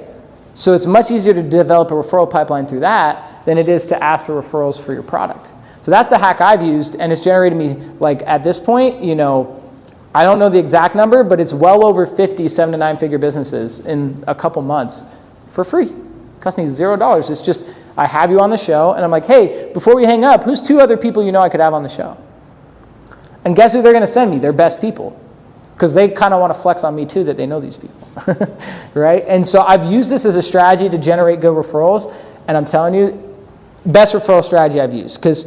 So it's much easier to develop a referral pipeline through that than it is to ask for referrals for your product. So that's the hack I've used, and it's generated me, like at this point, I don't know the exact number, but it's well over 50 7 to 9 figure businesses in a couple months for free. It cost me $0. It's just, I have you on the show, and I'm like, hey, before we hang up, who's 2 other people I could have on the show? And guess who they're going to send me? Their best people. Because they kind of want to flex on me too that they know these people, right? And so I've used this as a strategy to generate good referrals, and I'm telling you, best referral strategy I've used. Because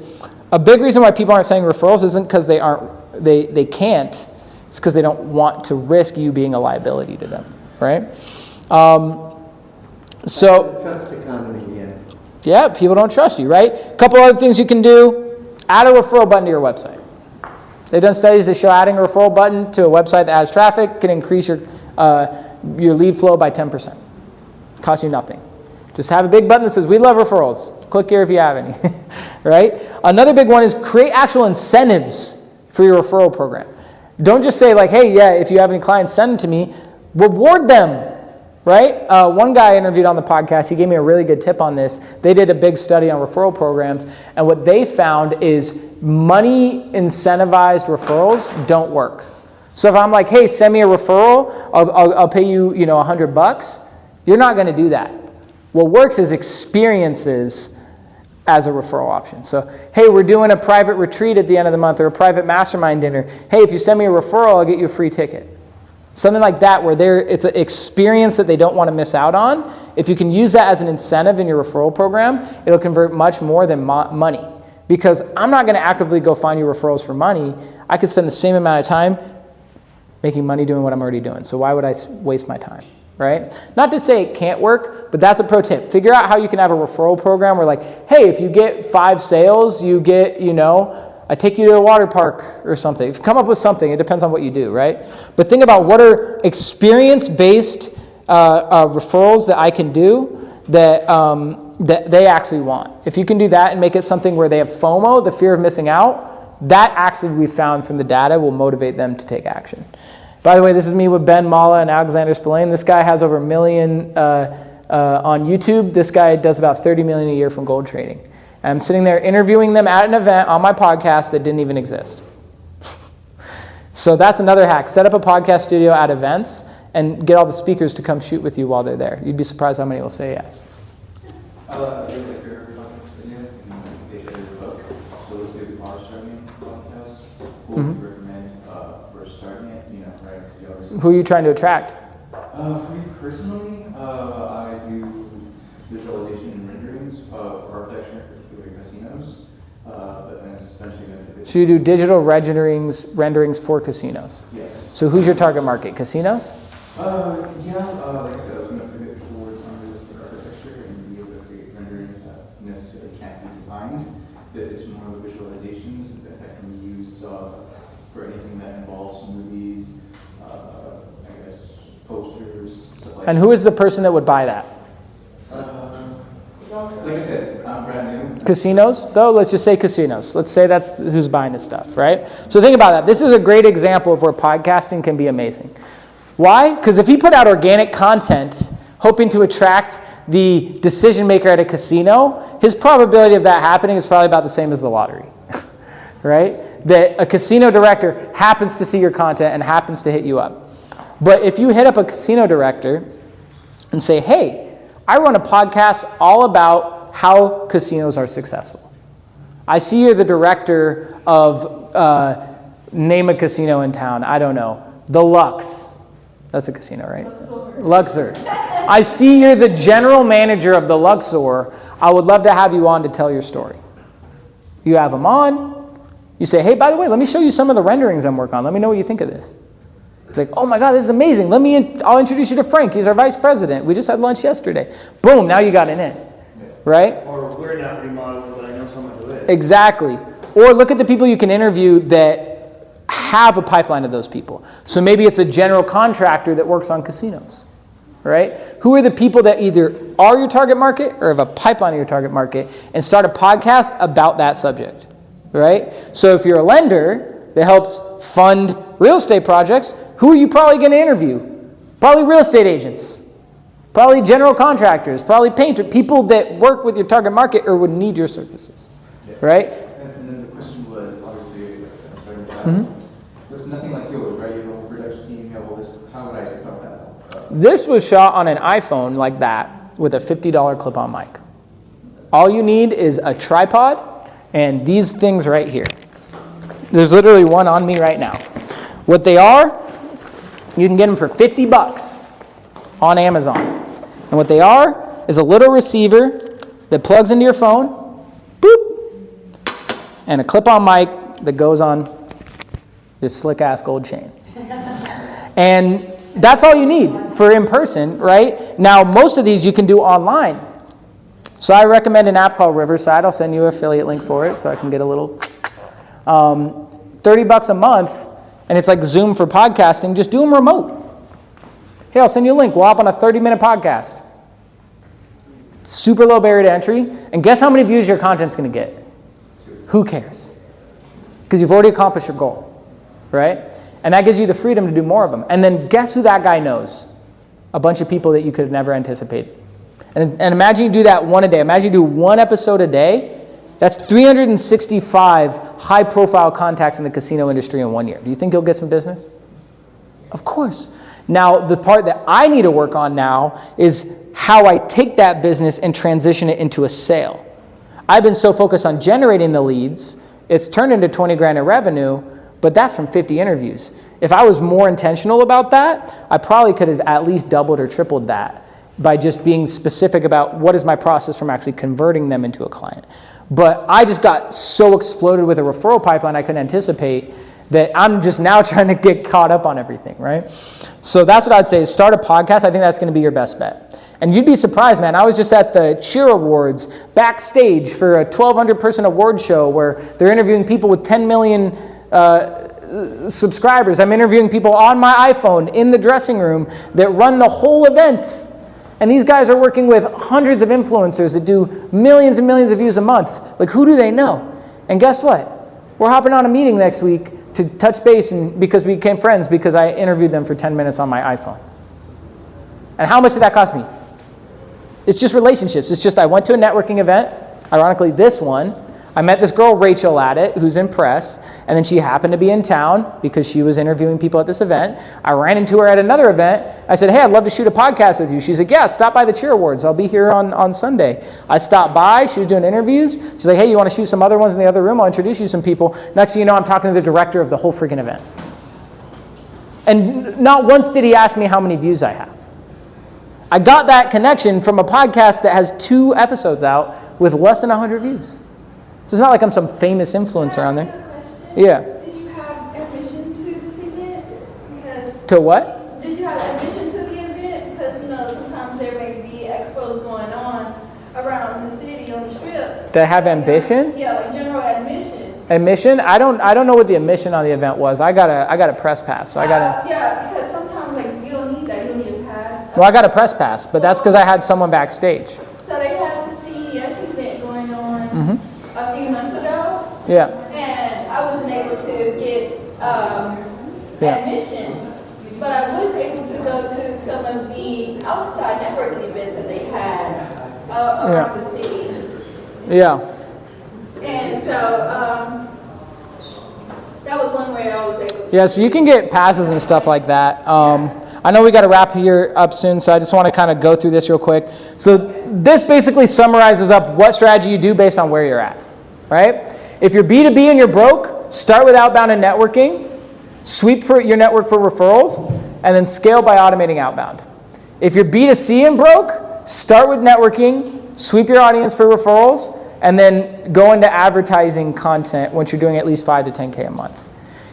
a big reason why people aren't sending referrals isn't because they can't, it's because they don't want to risk you being a liability to them, right? So Trust economy, yeah, people don't trust you, right? A couple other things you can do: add a referral button to your website. They've done studies that show adding a referral button to a website that adds traffic can increase your lead flow by 10%. Costs you nothing. Just have a big button that says, we love referrals. Click here if you have any, right? Another big one is create actual incentives for your referral program. Don't just say like, hey, yeah, if you have any clients, send them to me. Reward them, right? One guy I interviewed on the podcast, he gave me a really good tip on this. They did a big study on referral programs, and what they found is money incentivized referrals don't work. So if I'm like, hey, send me a referral, I'll pay you, $100, you're not going to do that. What works is experiences as a referral option. So, hey, we're doing a private retreat at the end of the month or a private mastermind dinner. Hey, if you send me a referral, I'll get you a free ticket. Something like that where it's an experience that they don't want to miss out on. If you can use that as an incentive in your referral program, it'll convert much more than money. Because I'm not going to actively go find you referrals for money. I could spend the same amount of time making money doing what I'm already doing. So why would I waste my time, right? Not to say it can't work, but that's a pro tip. Figure out how you can have a referral program where like, hey, if you get 5 sales, you get, I take you to a water park or something. Come up with something. It depends on what you do, right? But think about what are experience-based referrals that I can do that they actually want. If you can do that and make it something where they have FOMO, the fear of missing out, that actually we found from the data will motivate them to take action. By the way, this is me with Ben Mala and Alexander Spillane. This guy has over 1 million on YouTube. This guy does about 30 million a year from gold trading. And I'm sitting there interviewing them at an event on my podcast that didn't even exist. So that's another hack. Set up a podcast studio at events and get all the speakers to come shoot with you while they're there. You'd be surprised how many will say yes. I really like your podcast video and they share your book. So let's say we are starting a podcast. Who would you recommend for starting it? Right? Who are you trying to attract? For me personally, I do visualization and renderings for architecture, particularly casinos. But then it's eventually going to be. So you do digital renderings for casinos? Yes. So who's your target market? Casinos? Like I said, I was going to pivot towards unrealistic architecture and be able to create renderings that necessarily can't be designed. That it's more of the visualizations that can be used for anything that involves movies, I guess, posters, stuff like that. And who is the person that would buy that? Like I said, I'm brand new. Casinos, though? Let's just say casinos. Let's say that's who's buying this stuff, right? So think about that. This is a great example of where podcasting can be amazing. Why? Because if he put out organic content hoping to attract the decision maker at a casino, his probability of that happening is probably about the same as the lottery, right? That a casino director happens to see your content and happens to hit you up. But if you hit up a casino director and say, hey, I run a podcast all about how casinos are successful. I see you're the director of, name a casino in town, I don't know, the Lux. That's a casino, right? Luxor. I see you're the general manager of the Luxor. I would love to have you on to tell your story. You have them on. You say, hey, by the way, let me show you some of the renderings I'm working on. Let me know what you think of this. It's like, oh my God, this is amazing. I'll introduce you to Frank. He's our vice president. We just had lunch yesterday. Boom, now you got an in, right? Or we're not remodeling, but I know someone who is. Exactly. Or look at the people you can interview that have a pipeline of those people. So maybe it's a general contractor that works on casinos, right? Who are the people that either are your target market or have a pipeline of your target market, and start a podcast about that subject, right? So if you're a lender that helps fund real estate projects, who are you probably going to interview? Probably real estate agents, probably general contractors, probably painter, people that work with your target market or would need your services, right? And then the question was, obviously, Mm-hmm. it's nothing like yours, right? You have a whole production team, you have all this. How would I start that? This was shot on an iPhone like that with a $50 clip-on mic. All you need is a tripod and these things right here. There's literally one on me right now. What they are, you can get them for $50 on Amazon. And what they are is a little receiver that plugs into your phone, boop, and a clip-on mic that goes on this slick-ass gold chain. And that's all you need for in-person, right? Now, most of these you can do online. So I recommend an app called Riverside. I'll send you an affiliate link for it so I can get a little... $30 a month, and it's like Zoom for podcasting. Just do them remote. Hey, I'll send you a link. We'll hop on a 30-minute podcast. Super low barrier to entry. And guess how many views your content's going to get? Who cares? Because you've already accomplished your goal, right? And that gives you the freedom to do more of them. And then guess who that guy knows? A bunch of people that you could have never anticipated. And imagine you do that one a day. Imagine you do one episode a day. That's 365 high-profile contacts in the casino industry in 1 year. Do you think you'll get some business? Of course. Now, the part that I need to work on now is how I take that business and transition it into a sale. I've been so focused on generating the leads, it's turned into 20 grand in revenue, but that's from 50 interviews. If I was more intentional about that, I probably could have at least doubled or tripled that by just being specific about what is my process from actually converting them into a client. But I just got so exploded with a referral pipeline I couldn't anticipate that I'm just now trying to get caught up on everything, right? So that's what I'd say is start a podcast. I think that's going to be your best bet. And you'd be surprised, man. I was just at the Cheer Awards backstage for a 1,200-person award show where they're interviewing people with 10 million subscribers. I'm interviewing people on my iPhone in the dressing room that run the whole event. And these guys are working with hundreds of influencers that do millions and millions of views a month. Like, who do they know? And guess what? We're hopping on a meeting next week to touch base because we became friends because I interviewed them for 10 minutes on my iPhone. And how much did that cost me? It's just relationships. It's just I went to a networking event, ironically this one. I met this girl, Rachel, at it, who's in press, and then she happened to be in town because she was interviewing people at this event. I ran into her at another event. I said, hey, I'd love to shoot a podcast with you. She's like, yeah, stop by the Cheer Awards. I'll be here on Sunday. I stopped by. She was doing interviews. She's like, hey, you want to shoot some other ones in the other room? I'll introduce you to some people. Next thing you know, I'm talking to the director of the whole freaking event. And not once did he ask me how many views I have. I got that connection from a podcast that has 2 episodes out with less than 100 views. So it's not like I'm some famous influencer on there. Yeah. Did you have admission to this event? Because to what? Did you have admission to the event? Because, you know, sometimes there may be expos going on around the city on the strip. To have ambition? Yeah, like general admission. Admission? I don't know what the admission on the event was. I got a press pass, so I got a. Yeah, because sometimes like you don't need that. You don't need a pass. Well, I got a press pass, but that's because I had someone backstage. So they had the CES event going on a few months ago. Yeah. And I wasn't able to get admission, but I was able to go to some of the outside networking events that they had around the city. Yeah. And so that was one way I was able to. Yeah, so you can get passes and stuff like that. I know we got to wrap here up soon, so I just want to kind of go through this real quick. So this basically summarizes up what strategy you do based on where you're at, right? If you're B2B and you're broke, start with outbound and networking, sweep for your network for referrals, and then scale by automating outbound. If you're B2C and broke, start with networking, sweep your audience for referrals, and then go into advertising content once you're doing at least 5 to 10K a month.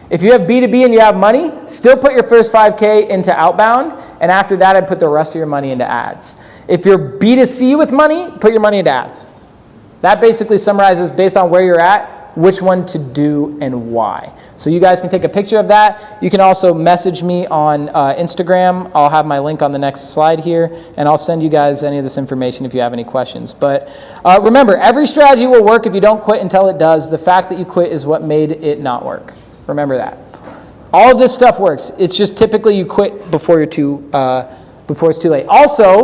If you have B2B and you have money, still put your first 5K into outbound, and after that, I'd put the rest of your money into ads. If you're B2C with money, put your money into ads. That basically summarizes, based on where you're at, which one to do and why. So you guys can take a picture of that. You can also message me on Instagram. I'll have my link on the next slide here, and I'll send you guys any of this information if you have any questions. But remember, every strategy will work if you don't quit until it does. The fact that you quit is what made it not work. Remember that. All of this stuff works. It's just typically you quit before it's too late. Also,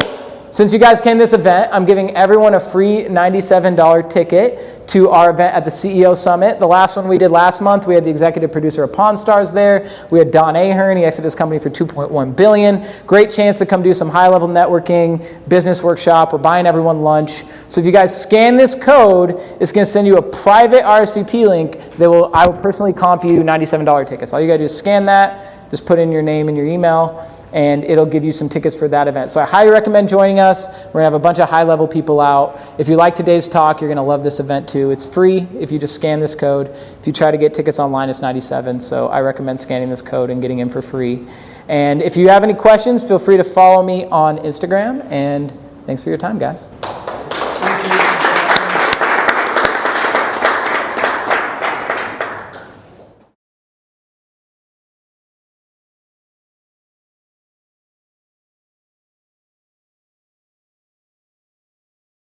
since you guys came to this event, I'm giving everyone a free $97 ticket to our event at the CEO Summit. The last one we did last month, we had the executive producer of Pawn Stars there. We had Don Ahern. He exited his company for $2.1 billion. Great chance to come do some high-level networking, business workshop. We're buying everyone lunch. So if you guys scan this code, it's going to send you a private RSVP link that I will personally comp you $97 tickets. All you got to do is scan that, just put in your name and your email, and it'll give you some tickets for that event. So I highly recommend joining us. We're gonna have a bunch of high-level people out. If you like today's talk, you're gonna love this event too. It's free if you just scan this code. If you try to get tickets online, it's $97. So I recommend scanning this code and getting in for free. And if you have any questions, feel free to follow me on Instagram. And thanks for your time, guys.